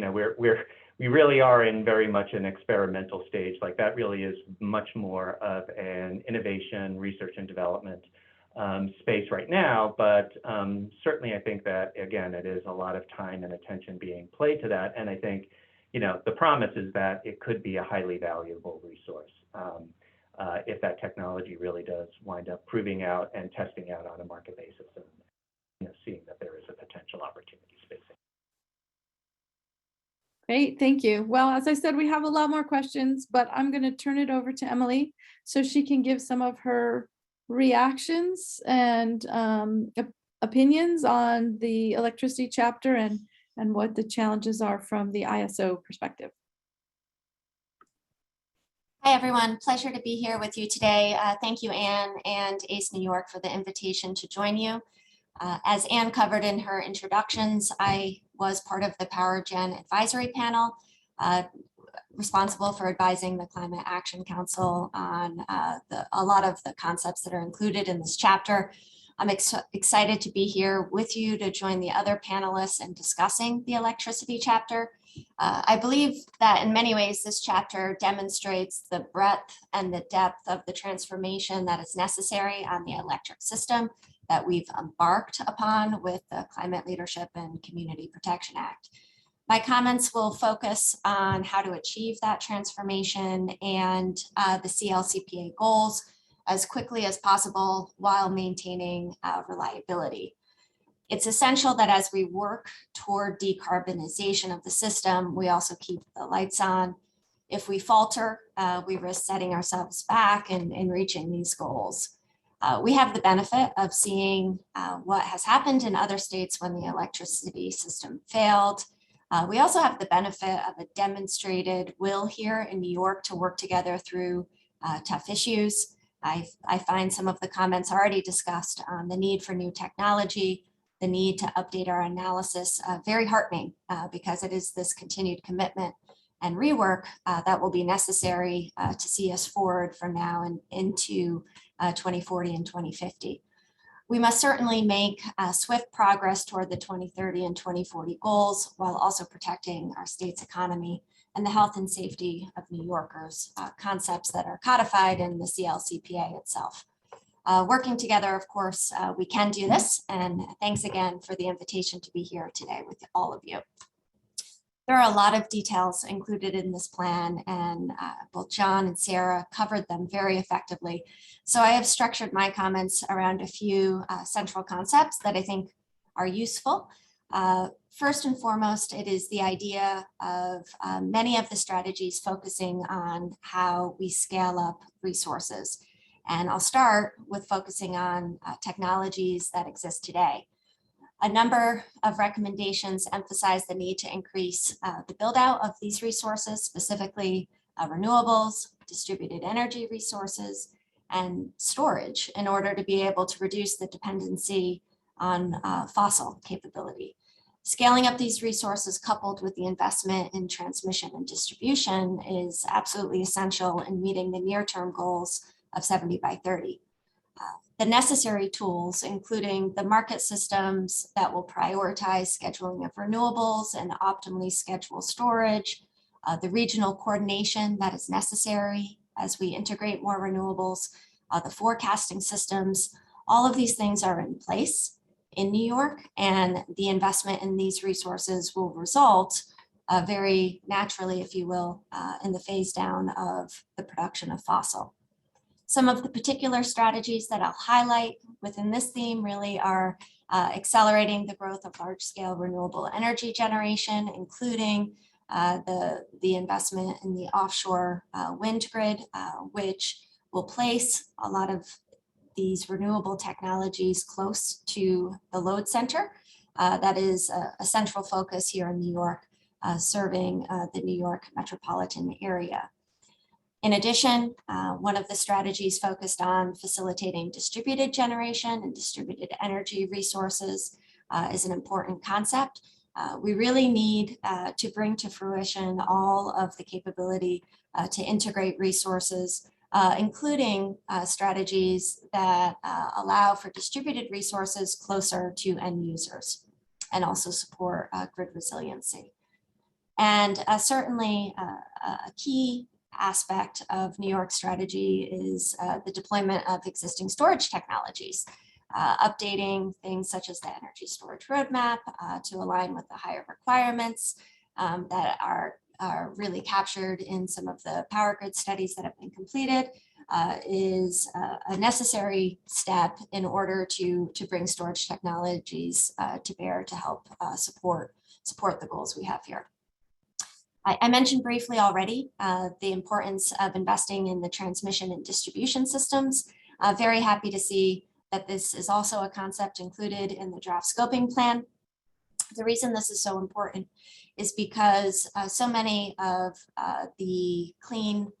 we really are in very much an experimental stage. Like, that really is much more of an innovation, research and development space right now, but certainly I think that, again, it is a lot of time and attention being played to that, and I think, the promise is that it could be a highly valuable resource if that technology really does wind up proving out and testing out on a market basis, and seeing that there is a potential opportunity space. Great, thank you. Well, as I said, we have a lot more questions, but I'm going to turn it over to Emilie so she can give some of her reactions and opinions on the electricity chapter and what the challenges are from the ISO perspective. Hi, everyone. Pleasure to be here with you today. Thank you, Anne and ACE New York, for the invitation to join you. As Anne covered in her introductions, I was part of the Power Gen Advisory Panel, responsible for advising the Climate Action Council on a lot of the concepts that are included in this chapter. I'm excited to be here with you to join the other panelists in discussing the electricity chapter. I believe that in many ways this chapter demonstrates the breadth and the depth of the transformation that is necessary on the electric system that we've embarked upon with the Climate Leadership and Community Protection Act. My comments will focus on how to achieve that transformation and the CLCPA goals as quickly as possible while maintaining reliability. It's essential that as we work toward decarbonization of the system, we also keep the lights on. If we falter, we risk setting ourselves back in reaching these goals. We have the benefit of seeing what has happened in other states when the electricity system failed. We also have the benefit of a demonstrated will here in New York to work together through tough issues. I find some of the comments already discussed on the need for new technology, the need to update our analysis, very heartening because it is this continued commitment and rework that will be necessary to see us forward from now and into 2040 and 2050. We must certainly make swift progress toward the 2030 and 2040 goals while also protecting our state's economy and the health and safety of New Yorkers, concepts that are codified in the CLCPA itself. Working together, of course, we can do this, and thanks again for the invitation to be here today with all of you. There are a lot of details included in this plan, and both John and Sarah covered them very effectively. So I have structured my comments around a few central concepts that I think are useful. First and foremost, it is the idea of many of the strategies focusing on how we scale up resources. And I'll start with focusing on technologies that exist today. A number of recommendations emphasize the need to increase the build out of these resources, specifically renewables, distributed energy resources, and storage in order to be able to reduce the dependency on fossil capability. Scaling up these resources coupled with the investment in transmission and distribution is absolutely essential in meeting the near-term goals of 70 by 30. The necessary tools, including the market systems that will prioritize scheduling of renewables and optimally schedule storage, the regional coordination that is necessary as we integrate more renewables, the forecasting systems, all of these things are in place in New York, and the investment in these resources will result very naturally, if you will, in the phase down of the production of fossil. Some of the particular strategies that I'll highlight within this theme really are accelerating the growth of large-scale renewable energy generation, including the investment in the offshore wind grid, which will place a lot of these renewable technologies close to the load center. That is a central focus here in New York, serving the New York metropolitan area. In addition, one of the strategies focused on facilitating distributed generation and distributed energy resources is an important concept. We really need to bring to fruition all of the capability to integrate resources, including strategies that allow for distributed resources closer to end users and also support grid resiliency. And certainly a key aspect of New York's strategy is the deployment of existing storage technologies, updating things such as the energy storage roadmap to align with the higher requirements that are really captured in some of the power grid studies that have been completed, is a necessary step in order to bring storage technologies to bear to help support the goals we have here. I mentioned briefly already the importance of investing in the transmission and distribution systems. Very happy to see that this is also a concept included in the draft scoping plan. The reason this is so important is because so many of the clean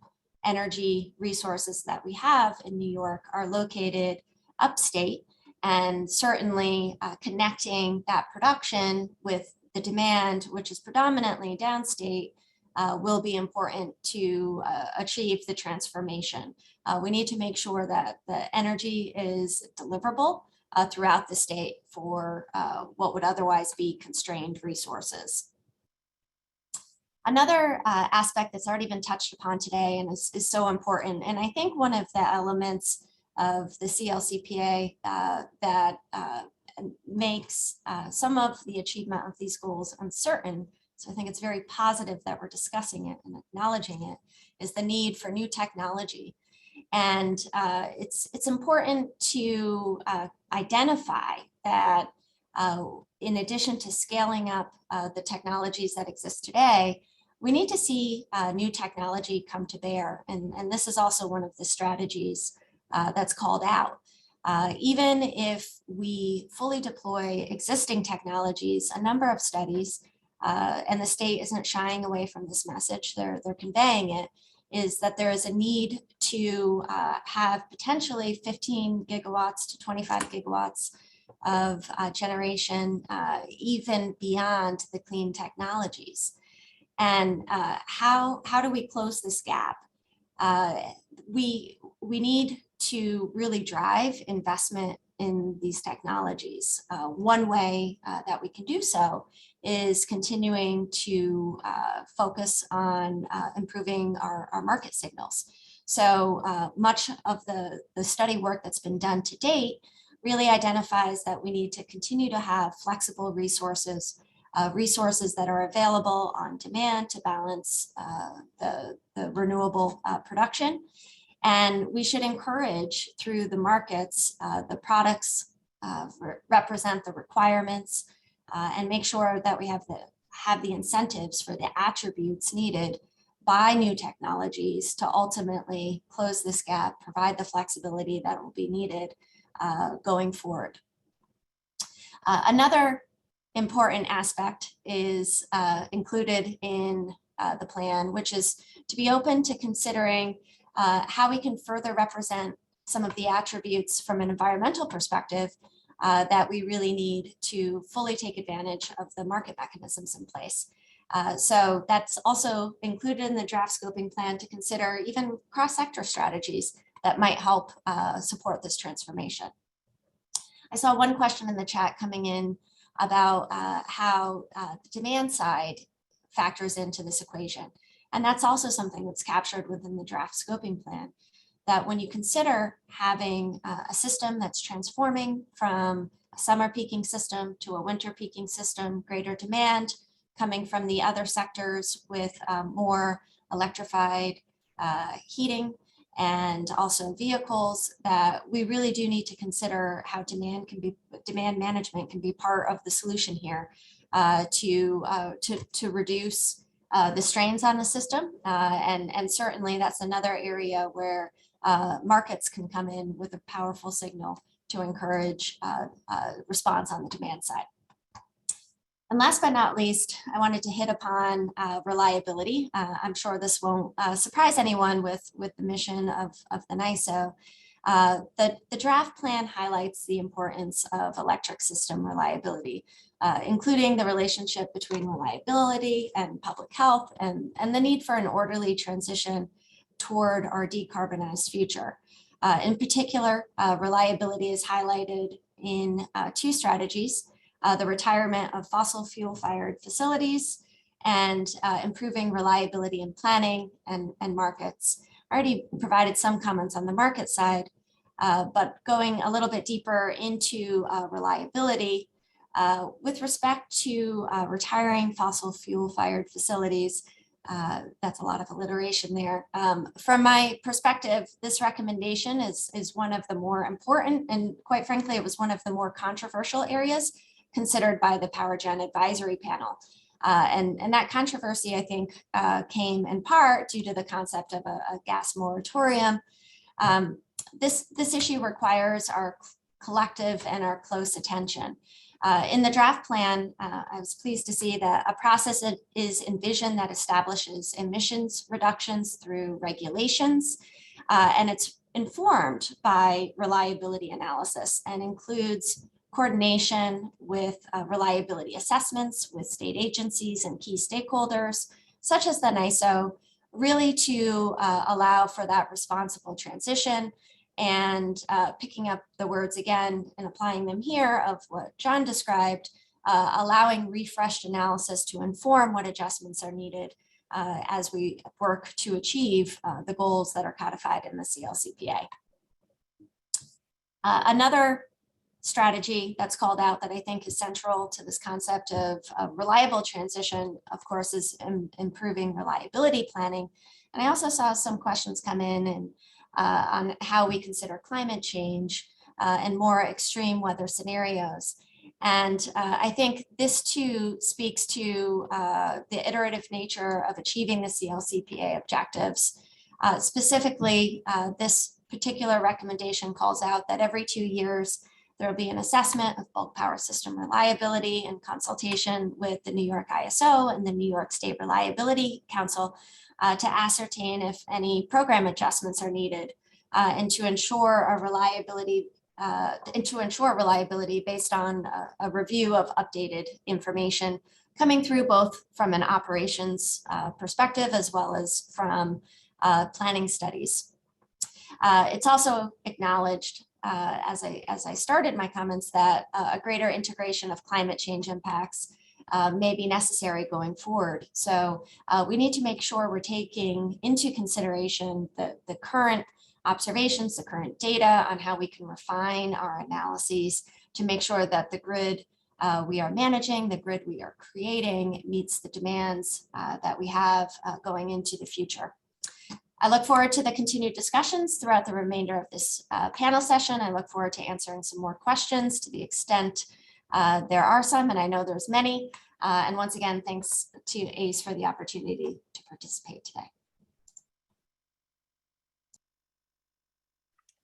energy resources that we have in New York are located upstate, and certainly connecting that production with the demand, which is predominantly downstate, will be important to achieve the transformation. We need to make sure that the energy is deliverable throughout the state for what would otherwise be constrained resources. Another aspect that's already been touched upon today and is so important, and I think one of the elements of the CLCPA that makes some of the achievement of these goals uncertain, so I think it's very positive that we're discussing it and acknowledging it, is the need for new technology. And it's important to identify that in addition to scaling up the technologies that exist today, we need to see new technology come to bear. And this is also one of the strategies that's called out. Even if we fully deploy existing technologies, a number of studies, and the state isn't shying away from this message, they're conveying it, is that there is a need to have potentially 15 gigawatts to 25 gigawatts of generation, even beyond the clean technologies. And how do we close this gap? We need to really drive investment in these technologies. One way that we can do so is continuing to focus on improving our market signals. So much of the study work that's been done to date really identifies that we need to continue to have flexible resources resources that are available on demand to balance the renewable production. And we should encourage through the markets, the products represent the requirements and make sure that we have the incentives for the attributes needed by new technologies to ultimately close this gap, provide the flexibility that will be needed going forward. Another important aspect is included in the plan, which is to be open to considering how we can further represent some of the attributes from an environmental perspective that we really need to fully take advantage of the market mechanisms in place. So that's also included in the draft scoping plan to consider even cross-sector strategies that might help support this transformation. I saw one question in the chat coming in about how the demand side factors into this equation. And that's also something that's captured within the draft scoping plan, that when you consider having a system that's transforming from a summer peaking system to a winter peaking system, greater demand coming from the other sectors with more electrified heating and also vehicles, that we really do need to consider how demand management can be part of the solution here to reduce the strains on the system. And certainly that's another area where markets can come in with a powerful signal to encourage response on the demand side. And last but not least, I wanted to hit upon reliability. I'm sure this won't surprise anyone with the mission of the NYISO. The draft plan highlights the importance of electric system reliability, including the relationship between reliability and public health and the need for an orderly transition toward our decarbonized future. In particular, reliability is highlighted in two strategies: the retirement of fossil fuel fired facilities and improving reliability in planning and markets. I already provided some comments on the market side, but going a little bit deeper into reliability, with respect to retiring fossil fuel fired facilities, that's a lot of alliteration there. From my perspective, this recommendation is one of the more important, and quite frankly, it was one of the more controversial areas considered by the Power Gen Advisory Panel. And that controversy, I think, came in part due to the concept of a gas moratorium. This issue requires our collective and our close attention. In the draft plan, I was pleased to see that a process is envisioned that establishes emissions reductions through regulations, and it's informed by reliability analysis and includes coordination with reliability assessments with state agencies and key stakeholders, such as the NYISO, really to allow for that responsible transition. And picking up the words again and applying them here of what John described, allowing refreshed analysis to inform what adjustments are needed as we work to achieve the goals that are codified in the CLCPA. Another strategy that's called out that I think is central to this concept of reliable transition, of course, is improving reliability planning. And I also saw some questions come in and on how we consider climate change and more extreme weather scenarios. And I think this too speaks to the iterative nature of achieving the CLCPA objectives. Specifically, this particular recommendation calls out that every 2 years, there will be an assessment of bulk power system reliability in consultation with the New York ISO and the New York State Reliability Council to ascertain if any program adjustments are needed and to ensure reliability based on a review of updated information coming through both from an operations perspective as well as from planning studies. It's also acknowledged as I started my comments that a greater integration of climate change impacts may be necessary going forward. So we need to make sure we're taking into consideration the current observations, the current data on how we can refine our analyses to make sure that the grid we are managing, the grid we are creating meets the demands that we have going into the future. I look forward to the continued discussions throughout the remainder of this panel session. I look forward to answering some more questions to the extent there are some, and I know there's many. And once again, thanks to ACE for the opportunity to participate today.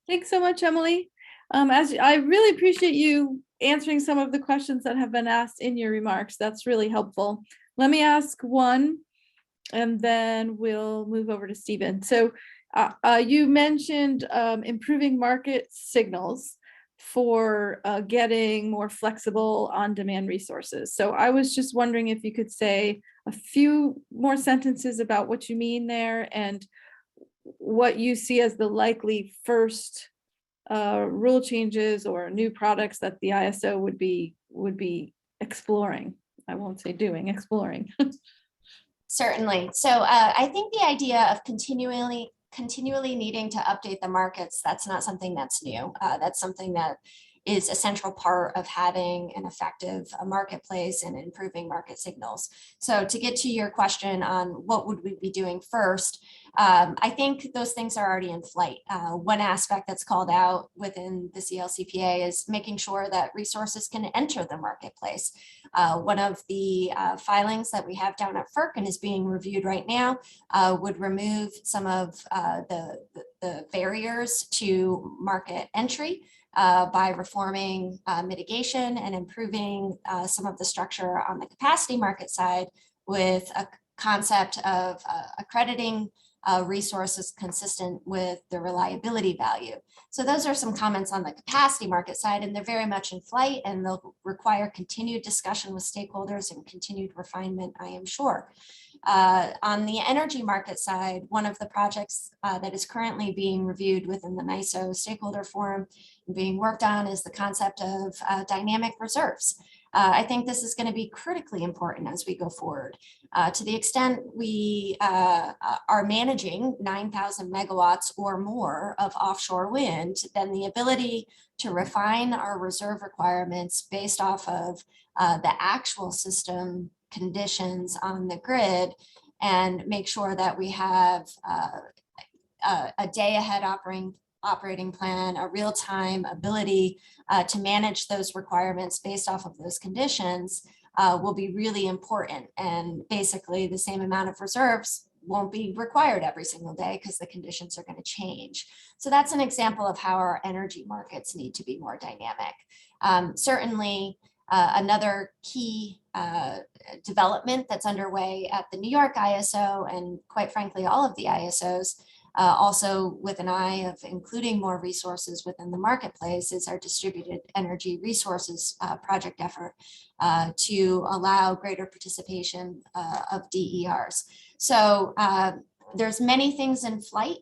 Thanks so much, Emily. As I really appreciate you answering some of the questions that have been asked in your remarks. That's really helpful. Let me ask one, and then we'll move over to Stephen. So you mentioned improving market signals for getting more flexible on-demand resources. So I was just wondering if you could say a few more sentences about what you mean there and what you see as the likely first rule changes or new products that the ISO would be exploring. I won't say doing, exploring. Certainly. So I think the idea of continually needing to update the markets, that's not something that's new. That's something that is a central part of having an effective marketplace and improving market signals. So to get to your question on what would we be doing first, I think those things are already in flight. One aspect that's called out within the CLCPA is making sure that resources can enter the marketplace. One of the filings that we have down at FERC and is being reviewed right now would remove some of the barriers to market entry by reforming mitigation and improving some of the structure on the capacity market side with a concept of accrediting resources consistent with the reliability value. So those are some comments on the capacity market side, and they're very much in flight, and they'll require continued discussion with stakeholders and continued refinement, I am sure. On the energy market side, one of the projects that is currently being reviewed within the NYISO stakeholder forum and being worked on is the concept of dynamic reserves. I think this is going to be critically important as we go forward. To the extent we are managing 9,000 megawatts or more of offshore wind, then the ability to refine our reserve requirements based off of the actual system conditions on the grid and make sure that we have a day ahead operating plan, a real-time ability to manage those requirements based off of those conditions will be really important. And basically the same amount of reserves won't be required every single day because the conditions are going to change. So that's an example of how our energy markets need to be more dynamic. Certainly, another key development that's underway at the New York ISO and quite frankly, all of the ISOs, also with an eye of including more resources within the marketplace is our distributed energy resources project effort to allow greater participation of DERs. So there's many things in flight.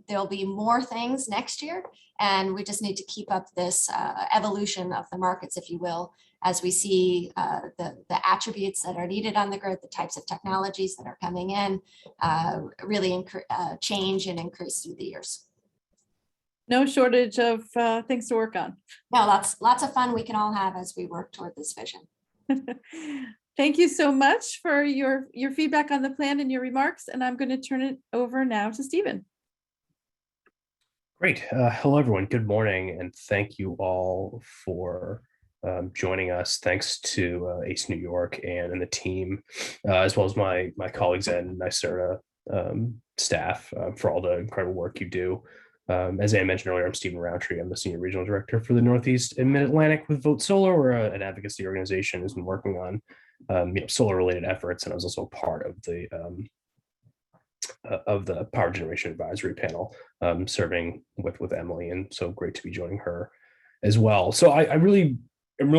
There'll be more things next year, and we just need to keep up this evolution of the markets, if you will, as we see the attributes that are needed on the grid, the types of technologies that are coming in, really change and increase through the years. No shortage of things to work on. No, lots of fun we can all have as we work toward this vision. Thank you so much for your feedback on the plan and your remarks, and I'm going to turn it over now to Stephen. Great. Hello, everyone. Good morning, and thank you all for joining us. Thanks to ACE New York and the team, as well as my colleagues and NYSERDA staff for all the incredible work you do. As Anne mentioned earlier, I'm Stephan Roundtree. I'm the Senior Regional Director for the Northeast and Mid-Atlantic with Vote Solar. We're an advocacy organization who's been working on solar-related efforts, and I was also part of the Power Generation Advisory Panel, serving with Emilie, and so great to be joining her as well. So I'm really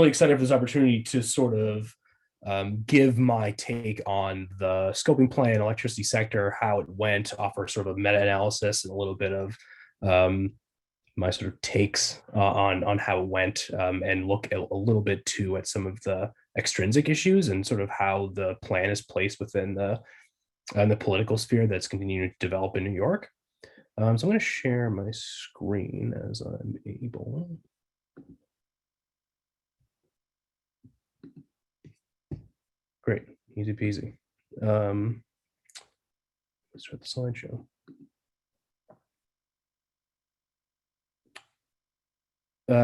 excited for this opportunity to sort of give my take on the scoping plan, electricity sector, how it went, offer sort of a meta-analysis and a little bit of my sort of takes on how it went, and look a little bit too at some of the extrinsic issues and sort of how the plan is placed within the political sphere that's continuing to develop in New York. So I'm going to share my screen as I'm able. Great, easy peasy. Let's start the slideshow.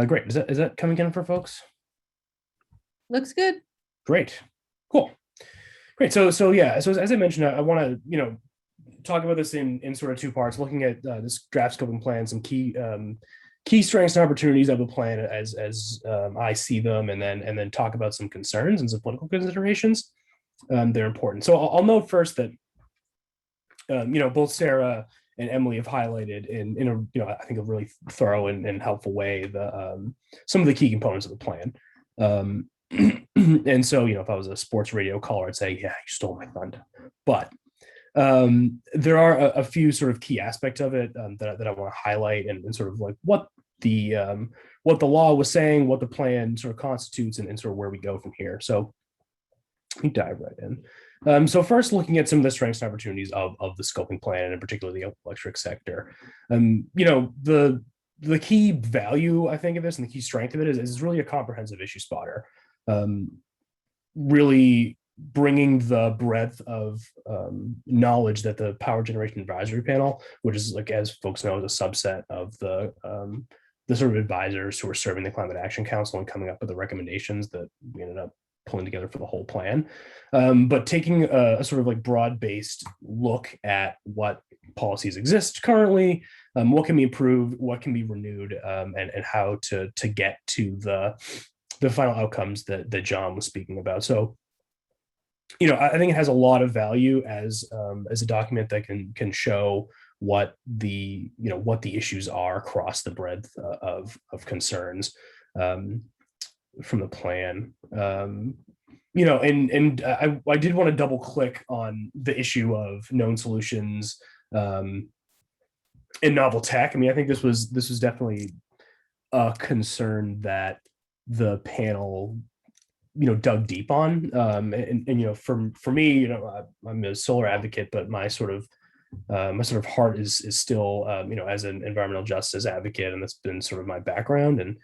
Great. Is that coming in for folks? Looks good. Great. Cool. Great. So yeah. So as I mentioned, I want to talk about this in sort of two parts. Looking at this draft scoping plan, some key strengths and opportunities of the plan as I see them, and then talk about some concerns and some political considerations. They're important. So I'll note first that both Sarah and Emilie have highlighted in a I think a really thorough and helpful way some of the key components of the plan. And so if I was a sports radio caller, I'd say, yeah, you stole my thunder. But there are a few sort of key aspects of it that I want to highlight and sort of like what the law was saying, what the plan sort of constitutes, and sort of where we go from here. So let me dive right in. So first, looking at some of the strengths and opportunities of the scoping plan, and in particular the electric sector. The key value, I think, of this and the key strength of it is really a comprehensive issue spotter. Really bringing the breadth of knowledge that the Power Generation Advisory Panel, which is, like, as folks know, is a subset of the sort of advisors who are serving the Climate Action Council and coming up with the recommendations that we ended up pulling together for the whole plan. But taking a sort of like broad-based look at what policies exist currently, what can be improved, what can be renewed, and how to get to the final outcomes that John was speaking about. So, I think it has a lot of value as a document that can show what the issues are across the breadth of concerns from the plan. And I did want to double click on the issue of known solutions and novel tech. I mean, I think this was definitely a concern that the panel dug deep on. And for me, I'm a solar advocate, but my sort of heart is still as an environmental justice advocate, and that's been sort of my background. And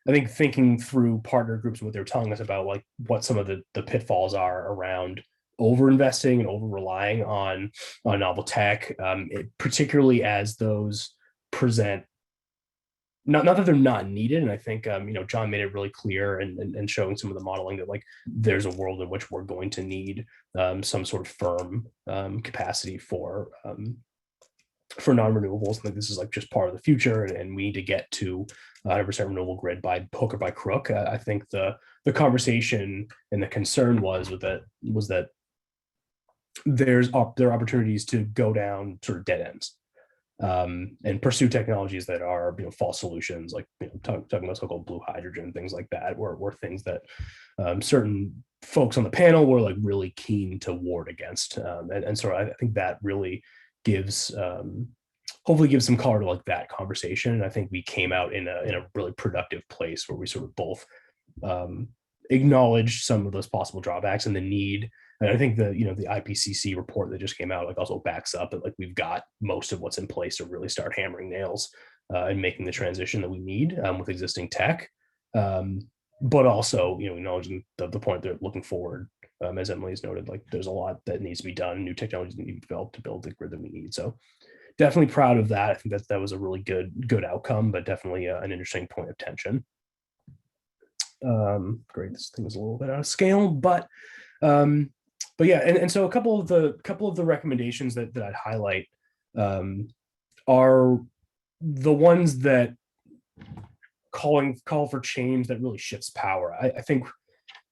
I think thinking through partner groups and what they're telling us about, like, what some of the pitfalls are around over investing and over relying on novel tech, particularly as those present. Not that they're not needed, and I think John made it really clear and showing some of the modeling that, like, there's a world in which we're going to need some sort of firm capacity for non-renewables. I think this is like just part of the future, and we need to get to 100% renewable grid by hook or by crook. I think the conversation and the concern was that there are opportunities to go down sort of dead ends. And pursue technologies that are false solutions, like talking about so-called blue hydrogen, things like that, were things that certain folks on the panel were like really keen to ward against, and so I think that really gives hopefully gives some color to like that conversation. And I think we came out in a really productive place where we sort of both acknowledged some of those possible drawbacks and the need. And I think the IPCC report that just came out also backs up that, like, we've got most of what's in place to really start hammering nails and making the transition that we need with existing tech. But also, acknowledging the point that looking forward, as Emilie's noted, like, there's a lot that needs to be done, new technologies that need to be developed to build the grid that we need. So definitely proud of that. I think that was a really good outcome, but definitely an interesting point of tension. Great, this thing is a little bit out of scale, but yeah, and so a couple of the recommendations that I'd highlight are the ones that call for change that really shifts power. I think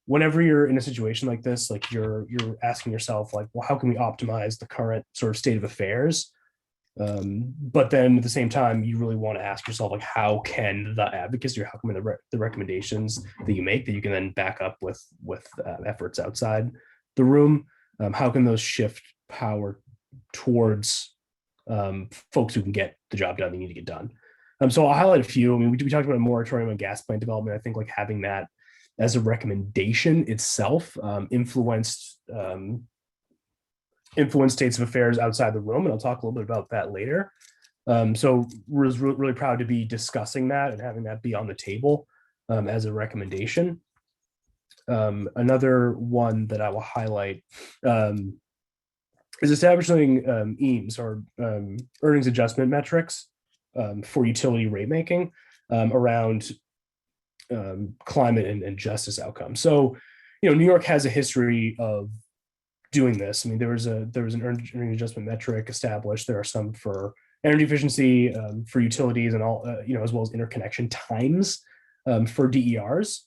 whenever you're in a situation like this, like, you're asking yourself, like, well, how can we optimize the current sort of state of affairs? But then at the same time, you really want to ask yourself, like, how can the advocacy, or how can the recommendations that you make that you can then back up with efforts outside the room, how can those shift power towards folks who can get the job done they need to get done? So I'll highlight a few. I mean, we talked about a moratorium on gas plant development. I think, like, having that as a recommendation itself influenced states of affairs outside the room, and I'll talk a little bit about that later. So we're really proud to be discussing that and having that be on the table as a recommendation. Another one that I will highlight is establishing EAMs, or earnings adjustment metrics, for utility rate making around climate and justice outcomes. So, New York has a history of doing this. I mean, there was an earnings adjustment metric established. There are some for energy efficiency, for utilities, and all, as well as interconnection times for DERs.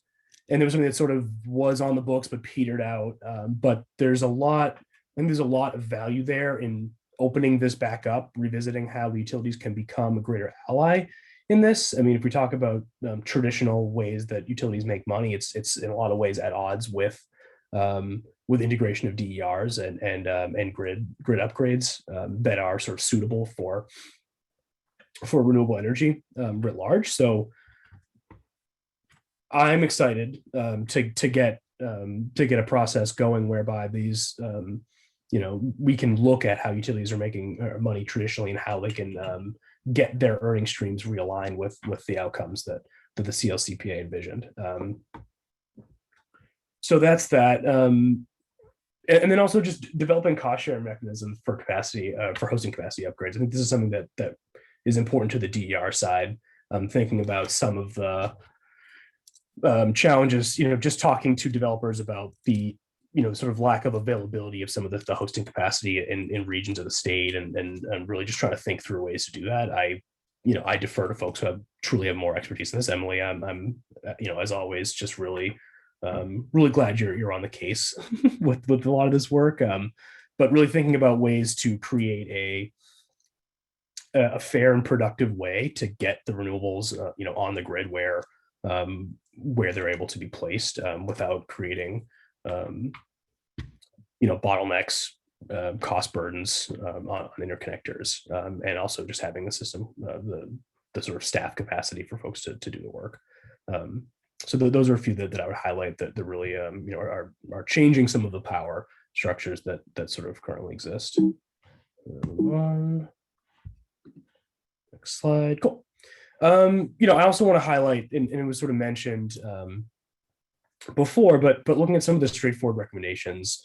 And there was something that sort of was on the books but petered out. But there's a lot. I think there's a lot of value there in opening this back up, revisiting how the utilities can become a greater ally in this. I mean, if we talk about traditional ways that utilities make money, it's in a lot of ways at odds with integration of DERs and grid upgrades that are sort of suitable for renewable energy writ large. So I'm excited to get a process going whereby these we can look at how utilities are making money traditionally and how they can get their earning streams realigned with the outcomes that the CLCPA envisioned. So that's that. And then also just developing cost sharing mechanisms for capacity, for hosting capacity upgrades. I think this is something that is important to the DER side. Thinking about some of the challenges, just talking to developers about the sort of lack of availability of some of the hosting capacity in regions of the state, and really just trying to think through ways to do that. I defer to folks who truly have more expertise in this. Emilie, I'm as always, just really glad you're on the case with a lot of this work. But really thinking about ways to create a fair and productive way to get the renewables, on the grid where they're able to be placed without creating bottlenecks, cost burdens on interconnectors, and also just having the system, the sort of staff capacity for folks to do the work. So those are a few that I would highlight that really are changing some of the power structures that sort of currently exist. Move on. Next slide. Cool. I also want to highlight, and it was sort of mentioned before, but looking at some of the straightforward recommendations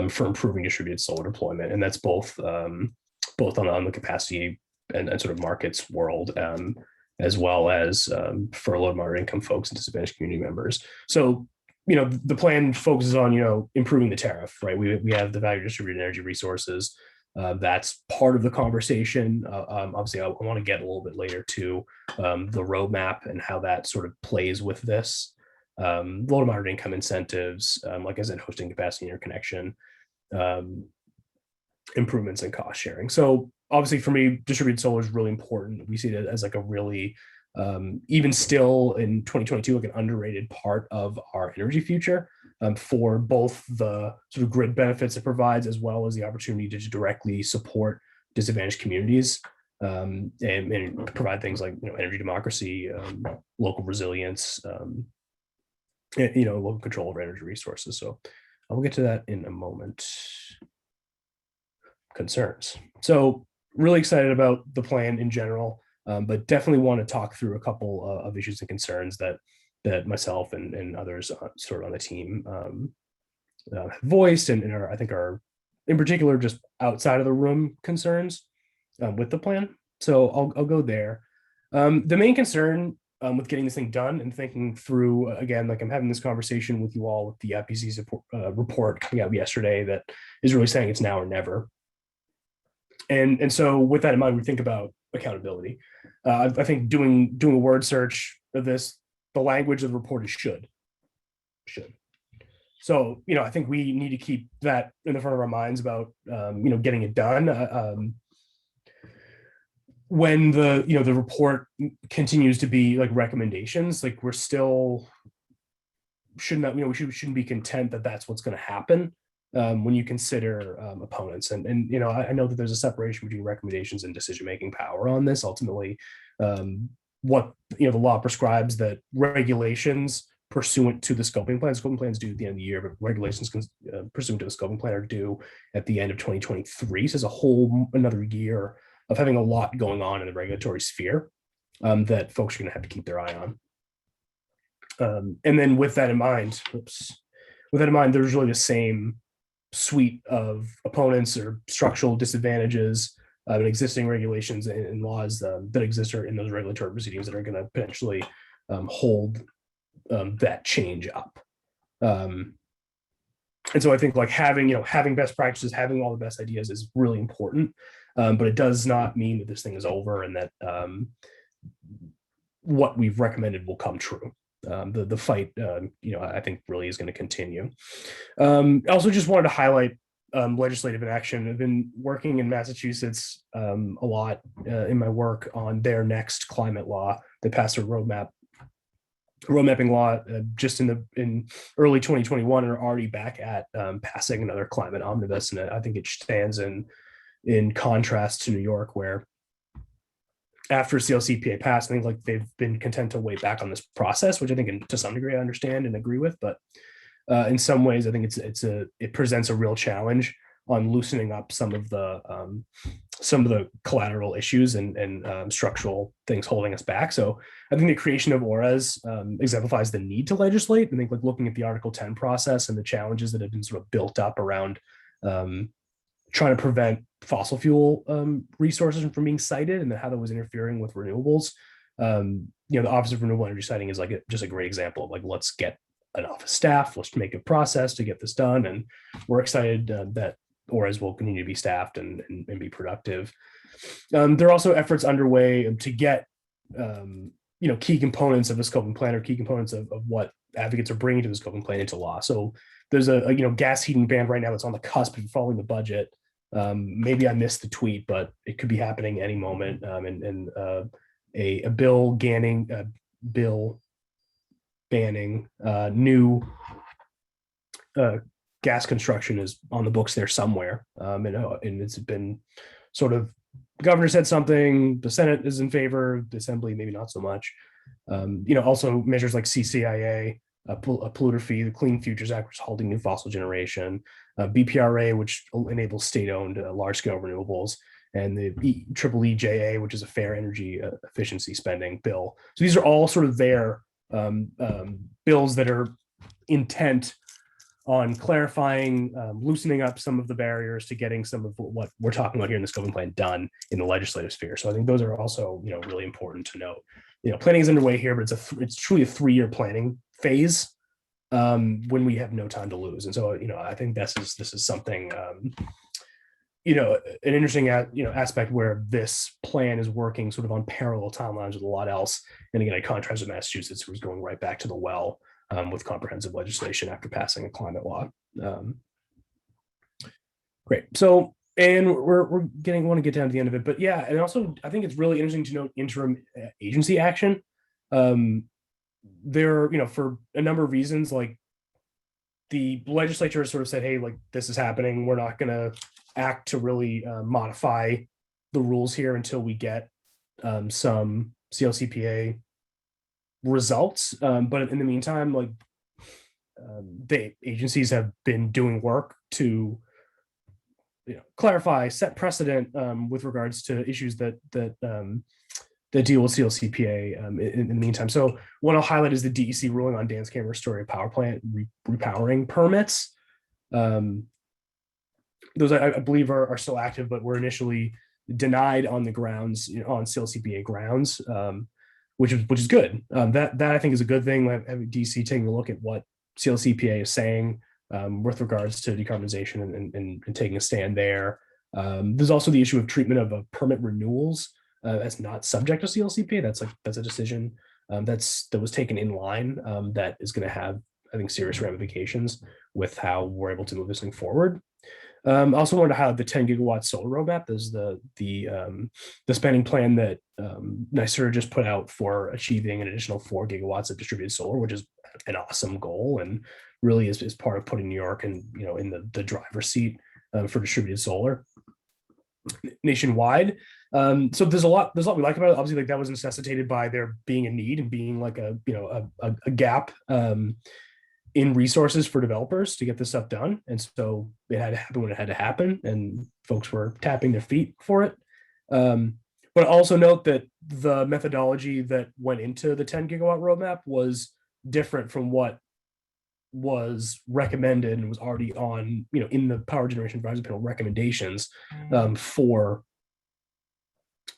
for improving distributed solar deployment, and that's both on the capacity and sort of markets world, as well as for low and moderate income folks and disadvantaged community members. So, the plan focuses on, improving the tariff, right? We have the value distributed energy resources. That's part of the conversation. Obviously, I want to get a little bit later to the roadmap and how that sort of plays with this. Low to moderate income incentives, like I said, hosting capacity interconnection, improvements in cost sharing. So obviously for me, distributed solar is really important. We see it as like a really, even still in 2022, like an underrated part of our energy future, for both the sort of grid benefits it provides, as well as the opportunity to directly support disadvantaged communities, and provide things like energy democracy, local resilience, local control over energy resources. So I'll get to that in a moment. Concerns. So really excited about the plan in general, but definitely want to talk through a couple of issues and concerns that myself and others sort of on the team have voiced, and I think are in particular just outside of the room concerns with the plan. So I'll go there. The main concern with getting this thing done and thinking through, again, like I'm having this conversation with you all with the IPCC's report coming out yesterday that is really saying it's now or never. And so with that in mind, we think about accountability. I think doing a word search of this, the language of the report is should. So, I think we need to keep that in the front of our minds about, getting it done. When the report continues to be like recommendations, like we're still shouldn't be content that that's what's going to happen. When you consider opponents, and I know that there's a separation between recommendations and decision-making power on this. Ultimately, what the law prescribes that regulations pursuant to the scoping plans due at the end of the year, but regulations pursuant to the scoping plan are due at the end of 2023. So there's a whole another year of having a lot going on in the regulatory sphere that folks are going to have to keep their eye on. And then with that in mind, there's really the same suite of opponents or structural disadvantages and existing regulations and laws that exist in those regulatory proceedings that are going to potentially hold that change up. And so I think like having best practices, having all the best ideas is really important, but it does not mean that this thing is over and that what we've recommended will come true. The fight, I think really is going to continue. I also just wanted to highlight legislative inaction. I've been working in Massachusetts a lot in my work on their next climate law. They passed a road mapping law just in early 2021 and are already back at passing another climate omnibus. And I think it stands in contrast to New York, where after CLCPA passed, I think like they've been content to wait back on this process, which I think to some degree I understand and agree with. But in some ways, I think it presents a real challenge on loosening up some of the collateral issues and structural things holding us back. So I think the creation of ORAs exemplifies the need to legislate. I think like looking at the Article 10 process and the challenges that have been sort of built up around trying to prevent fossil fuel resources from being sited and how that was interfering with renewables. The Office of Renewable Energy Siting is like just a great example of like, let's get an office staff, let's make a process to get this done. And we're excited that ORAs will continue to be staffed and be productive. There are also efforts underway to get key components of the scoping plan or key components of what advocates are bringing to the scoping plan into law. So there's a gas heating ban right now that's on the cusp of following the budget. Maybe I missed the tweet, but it could be happening any moment. And a bill banning new gas construction is on the books there somewhere. And it's been sort of, the governor said something, the Senate is in favor, the Assembly maybe not so much. Also measures like CCIA, a polluter fee, the Clean Futures Act, which is halting new fossil generation, BPRA, which enables state-owned large-scale renewables, and the EEEJA, which is a fair energy efficiency spending bill. So these are all sort of their bills that are intent on clarifying, loosening up some of the barriers to getting some of what we're talking about here in the scoping plan done in the legislative sphere. So I think those are also, really important to note. Planning is underway here, but it's truly a 3-year planning phase when we have no time to lose. And so, I think this is something, an interesting, aspect where this plan is working sort of on parallel timelines with a lot else. And again, I contrast with Massachusetts, who's going right back to the well with comprehensive legislation after passing a climate law. Great. So, and we're want to get down to the end of it, but yeah, and also I think it's really interesting to note interim agency action. There, for a number of reasons, like the legislature has sort of said, hey, like this is happening. We're not going to act to really modify the rules here until we get some CLCPA results. But in the meantime, like the agencies have been doing work to clarify, set precedent with regards to issues that deal with CLCPA in the meantime. So one I'll highlight is the DEC ruling on Dan's Camera Story power plant repowering permits. Those I believe are still active, but were initially denied on the grounds, on CLCPA grounds, which is good. That I think is a good thing. Having DC taking a look at what CLCPA is saying with regards to decarbonization and taking a stand there. There's also the issue of treatment of permit renewals as not subject to CLCPA. That's a decision that was taken in line that is going to have, I think, serious ramifications with how we're able to move this thing forward. I also wanted to highlight the 10 gigawatt solar roadmap. There's the spending plan that NYSERDA just put out for achieving an additional 4 gigawatts of distributed solar, which is an awesome goal and really is part of putting New York in the driver's seat for distributed solar nationwide. So there's a lot we like about it. Obviously, like that was necessitated by there being a need and being like a gap in resources for developers to get this stuff done. And so it had to happen when it had to happen, and folks were tapping their feet for it. But also note that the methodology that went into the 10 gigawatt roadmap was different from what was recommended and was already on, in the power generation advisory panel recommendations for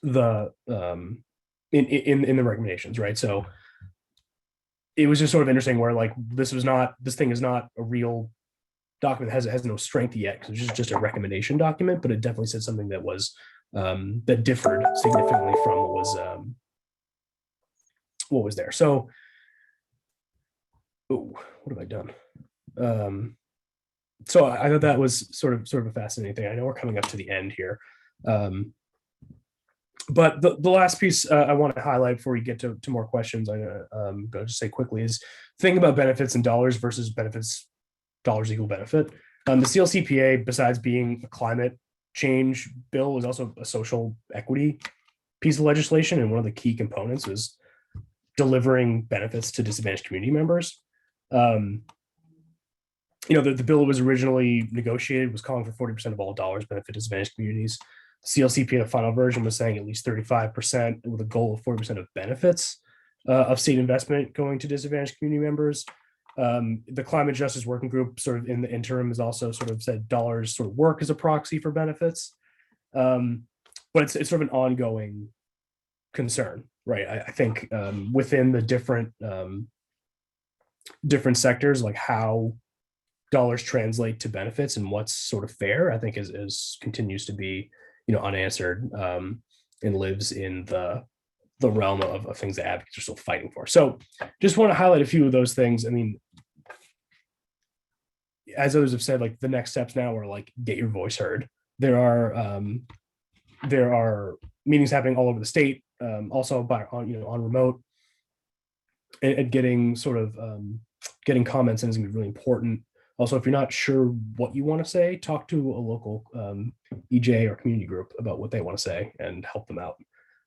the in the recommendations, right? So it was just sort of interesting where like this thing is not a real document, has no strength yet because it's just a recommendation document, but it definitely said something that was that differed significantly from what was there. So what have I done? So I thought that was sort of a fascinating thing. I know we're coming up to the end here. But the last piece I want to highlight before we get to more questions, I'm going to just say quickly, is think about benefits in dollars versus benefits, dollars equal benefit. The CLCPA, besides being a climate change bill, was also a social equity piece of legislation. And one of the key components was delivering benefits to disadvantaged community members. The bill was originally negotiated, was calling for 40% of all dollars benefit disadvantaged communities. CLCP, the final version, was saying at least 35% with a goal of 40% of benefits of state investment going to disadvantaged community members. The Climate Justice Working Group sort of in the interim has also sort of said dollars sort of work as a proxy for benefits. But it's sort of an ongoing concern, right? I think within the different sectors, like how dollars translate to benefits and what's sort of fair, I think is continues to be unanswered and lives in the realm of things that advocates are still fighting for. So just want to highlight a few of those things. I mean, as others have said, like the next steps now are like get your voice heard. There are meetings happening all over the state, also on remote, and getting sort of getting comments is going to be really important. Also, if you're not sure what you want to say, talk to a local EJ or community group about what they want to say and help them out.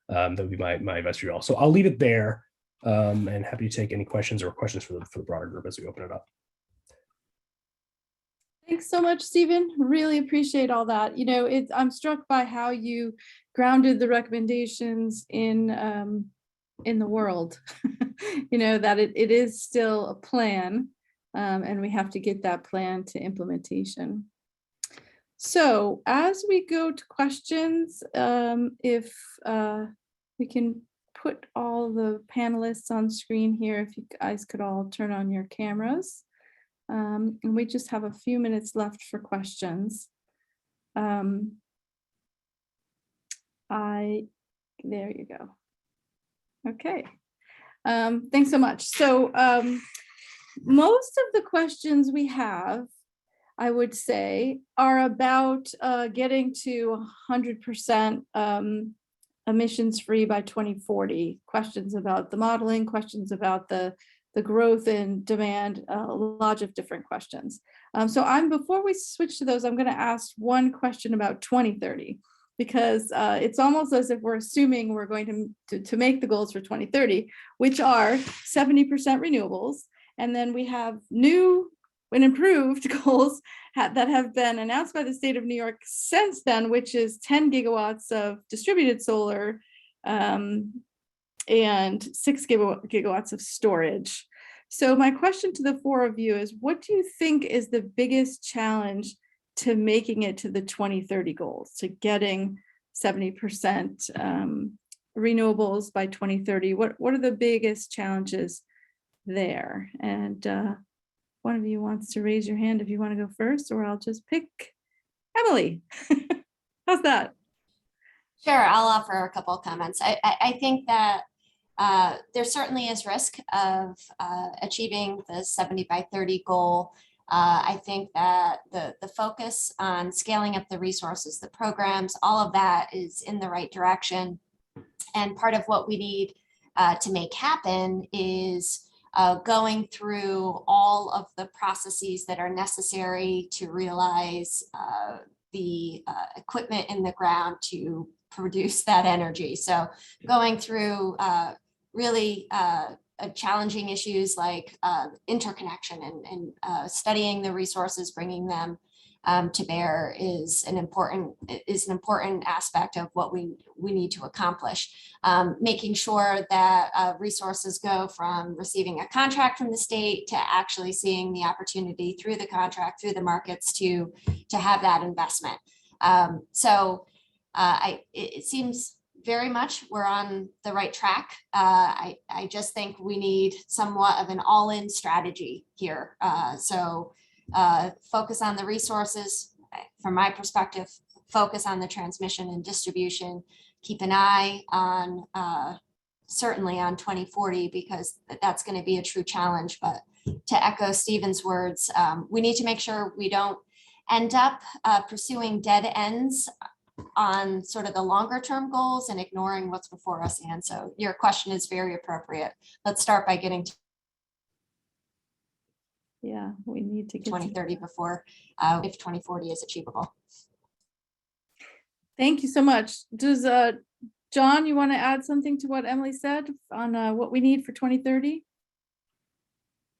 That would be my advice for you all. So I'll leave it there and happy to take any questions for the broader group as we open it up. Thanks so much, Stephen. Really appreciate all that. I'm struck by how you grounded the recommendations in the world, that it is still a plan. And we have to get that plan to implementation. So as we go to questions, if we can put all the panelists on screen here, if you guys could all turn on your cameras. And we just have a few minutes left for questions. There you go. Okay. Thanks so much. So most of the questions we have, I would say, are about getting to 100% emissions free by 2040. Questions about the modeling, questions about the growth in demand, a lot of different questions. So before we switch to those, I'm going to ask one question about 2030, because it's almost as if we're assuming we're going to make the goals for 2030, which are 70% renewables. And then we have new and improved goals that have been announced by the state of New York since then, which is 10 gigawatts of distributed solar and 6 gigawatts of storage. So my question to the four of you is, what do you think is the biggest challenge to making it to the 2030 goals, to getting 70% renewables by 2030? What are the biggest challenges there? And one of you wants to raise your hand if you want to go first, or I'll just pick Emilie. How's that? Sure, I'll offer a couple of comments. I think that there certainly is risk of achieving the 70 by 30 goal. I think that the focus on scaling up the resources, the programs, all of that is in the right direction. And part of what we need to make happen is going through all of the processes that are necessary to realize the equipment in the ground to produce that energy. So going through really challenging issues like interconnection and studying the resources, bringing them to bear is an important aspect of what we need to accomplish. Making sure that resources go from receiving a contract from the state to actually seeing the opportunity through the contract, through the markets to have that investment. It seems very much we're on the right track. I just think we need somewhat of an all-in strategy here. Focus on the resources, from my perspective, focus on the transmission and distribution, keep an eye on certainly on 2040, because that's going to be a true challenge. But to echo Stephen's words, we need to make sure we don't end up pursuing dead ends on sort of the longer term goals and ignoring what's before us. And so your question is very appropriate. Let's start by getting to we need to get 2030 before if 2040 is achievable. Thank you so much. Does John, you want to add something to what Emilie said on what we need for 2030?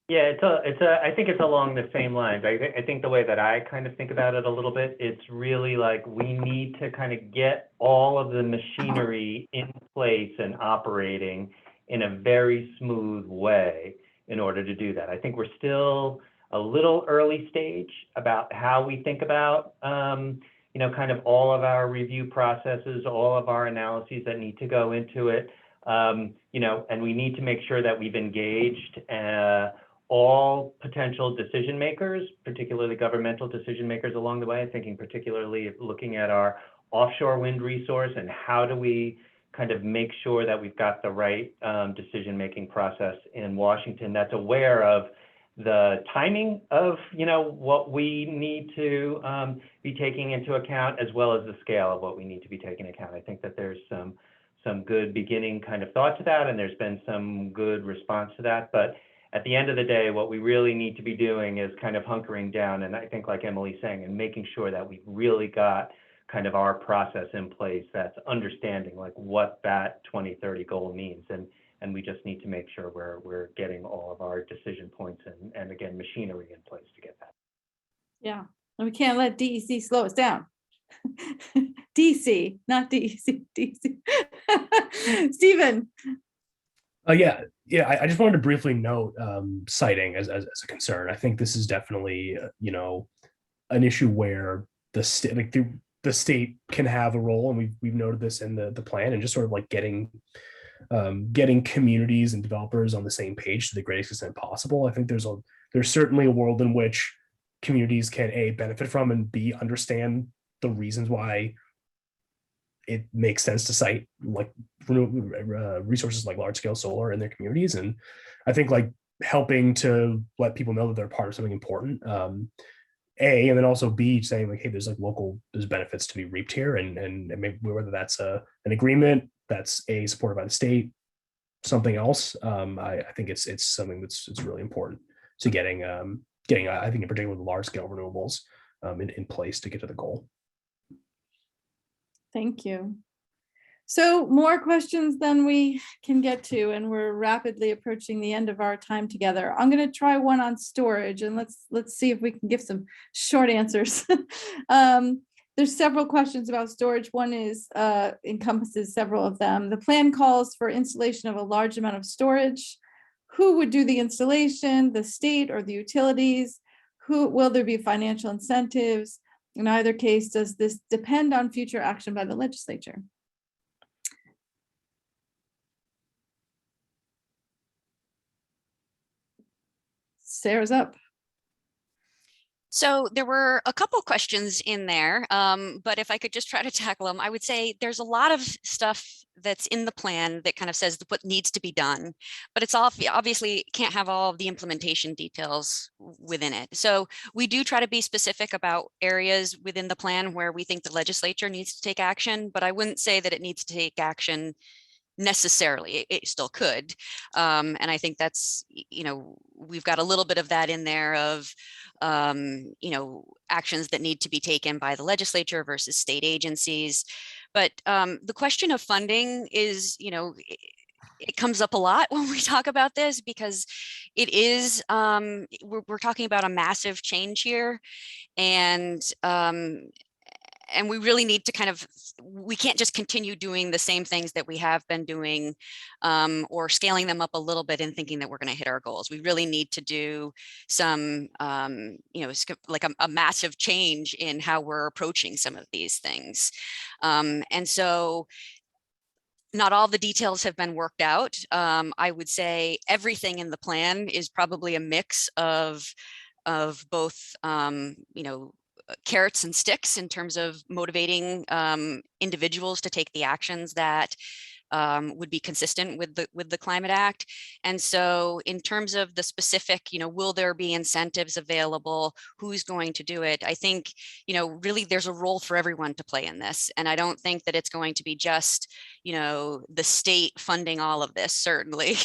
Yeah, I think it's along the same lines. I think the way that I kind of think about it a little bit, it's really like we need to kind of get all of the machinery in place and operating in a very smooth way in order to do that. I think we're still a little early stage about how we think about, kind of all of our review processes, all of our analyses that need to go into it, and we need to make sure that we've engaged all potential decision makers, particularly governmental decision makers along the way. I'm thinking particularly looking at our offshore wind resource and how do we kind of make sure that we've got the right decision-making process in Washington that's aware of the timing of, what we need to be taking into account, as well as the scale of what we need to be taking into account. I think that there's some good beginning kind of thought to that, and there's been some good response to that. But at the end of the day, what we really need to be doing is kind of hunkering down, and I think like Emilie's saying, and making sure that we've really got kind of our process in place that's understanding like what that 2030 goal means. And we just need to make sure we're getting all of our decision points and again, machinery in place to get that. Yeah, and we can't let DEC slow us down. DC, not DEC, DC. Stephen. I just wanted to briefly note citing as a concern. I think this is definitely, an issue where the state can have a role, and we've noted this in the plan, and just sort of like getting communities and developers on the same page to the greatest extent possible. I think there's certainly a world in which communities can A, benefit from, and B, understand the reasons why it makes sense to cite like resources like large scale solar in their communities. And I think like helping to let people know that they're part of something important, A, and then also B, saying like, hey, there's benefits to be reaped here, and maybe whether that's an agreement that's A, supported by the state, something else. I think it's something that's really important to getting I think in particular the large scale renewables in place to get to the goal. Thank you. So more questions than we can get to, and we're rapidly approaching the end of our time together. I'm going to try one on storage, and let's see if we can give some short answers. There's several questions about storage. One is encompasses several of them. The plan calls for installation of a large amount of storage. Who would do the installation, the state or the utilities? Will there be financial incentives? In either case, does this depend on future action by the legislature? Sarah's up. So there were a couple questions in there, but if I could just try to tackle them, I would say there's a lot of stuff that's in the plan that kind of says what needs to be done, but it's obviously can't have all of the implementation details within it. So we do try to be specific about areas within the plan where we think the legislature needs to take action, but I wouldn't say that it needs to take action necessarily. It still could. And I think that's, we've got a little bit of that in there of, actions that need to be taken by the legislature versus state agencies. But the question of funding is, it comes up a lot when we talk about this, because it is, we're talking about a massive change here. And we really need to we can't just continue doing the same things that we have been doing, or scaling them up a little bit and thinking that we're going to hit our goals. We really need to do some, like a massive change in how we're approaching some of these things. And so not all the details have been worked out. I would say everything in the plan is probably a mix of both, carrots and sticks in terms of motivating individuals to take the actions that would be consistent with the Climate Act. And so in terms of the specific, will there be incentives available? Who's going to do it? I think, really there's a role for everyone to play in this. And I don't think that it's going to be just, the state funding all of this, certainly,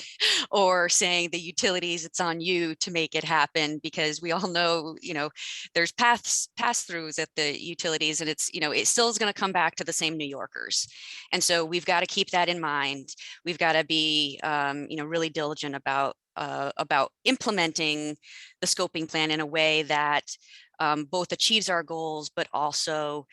or saying the utilities, it's on you to make it happen, because we all know, there's pass-throughs at the utilities, and it's, it still is going to come back to the same New Yorkers. And so we've got to keep that in mind. We've got to be, really diligent about implementing the scoping plan in a way that both achieves our goals, but also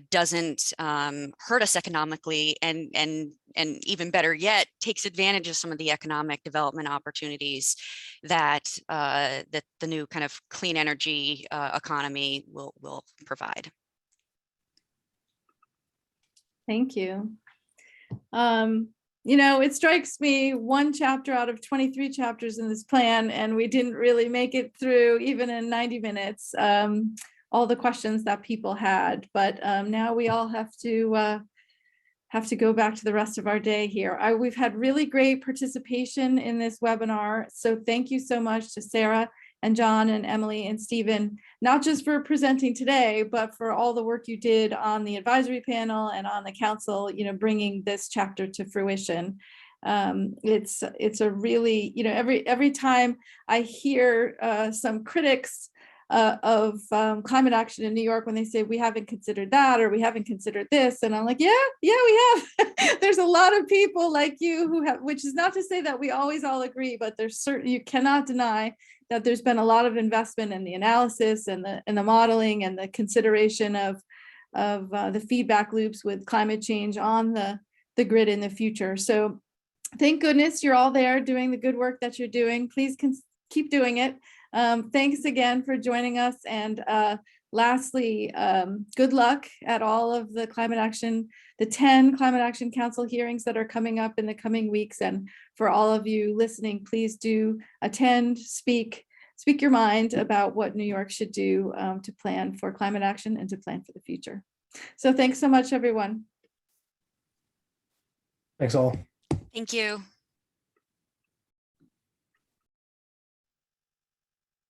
doesn't hurt us economically, and even better yet, takes advantage of some of the economic development opportunities that that the new kind of clean energy economy will provide. Thank you. It strikes me, one chapter out of 23 chapters in this plan, and we didn't really make it through even in 90 minutes, all the questions that people had. But now we all have to go back to the rest of our day here. We've had really great participation in this webinar. So thank you so much to Sarah and John and Emilie and Stephan, not just for presenting today, but for all the work you did on the advisory panel and on the council, bringing this chapter to fruition. It's a really, every time I hear some critics of climate action in New York, when they say we haven't considered that, or we haven't considered this, and I'm like, yeah, we have. There's a lot of people like you who have, which is not to say that we always all agree, but there's certain, you cannot deny that there's been a lot of investment in the analysis and the modeling and the consideration of the feedback loops with climate change on the grid in the future. So thank goodness you're all there doing the good work that you're doing. Please keep doing it. Thanks again for joining us. And lastly, good luck at all of the the 10 Climate Action Council hearings that are coming up in the coming weeks. And for all of you listening, please do attend, speak your mind about what New York should do to plan for climate action and to plan for the future. So thanks so much, everyone. Thanks all. Thank you.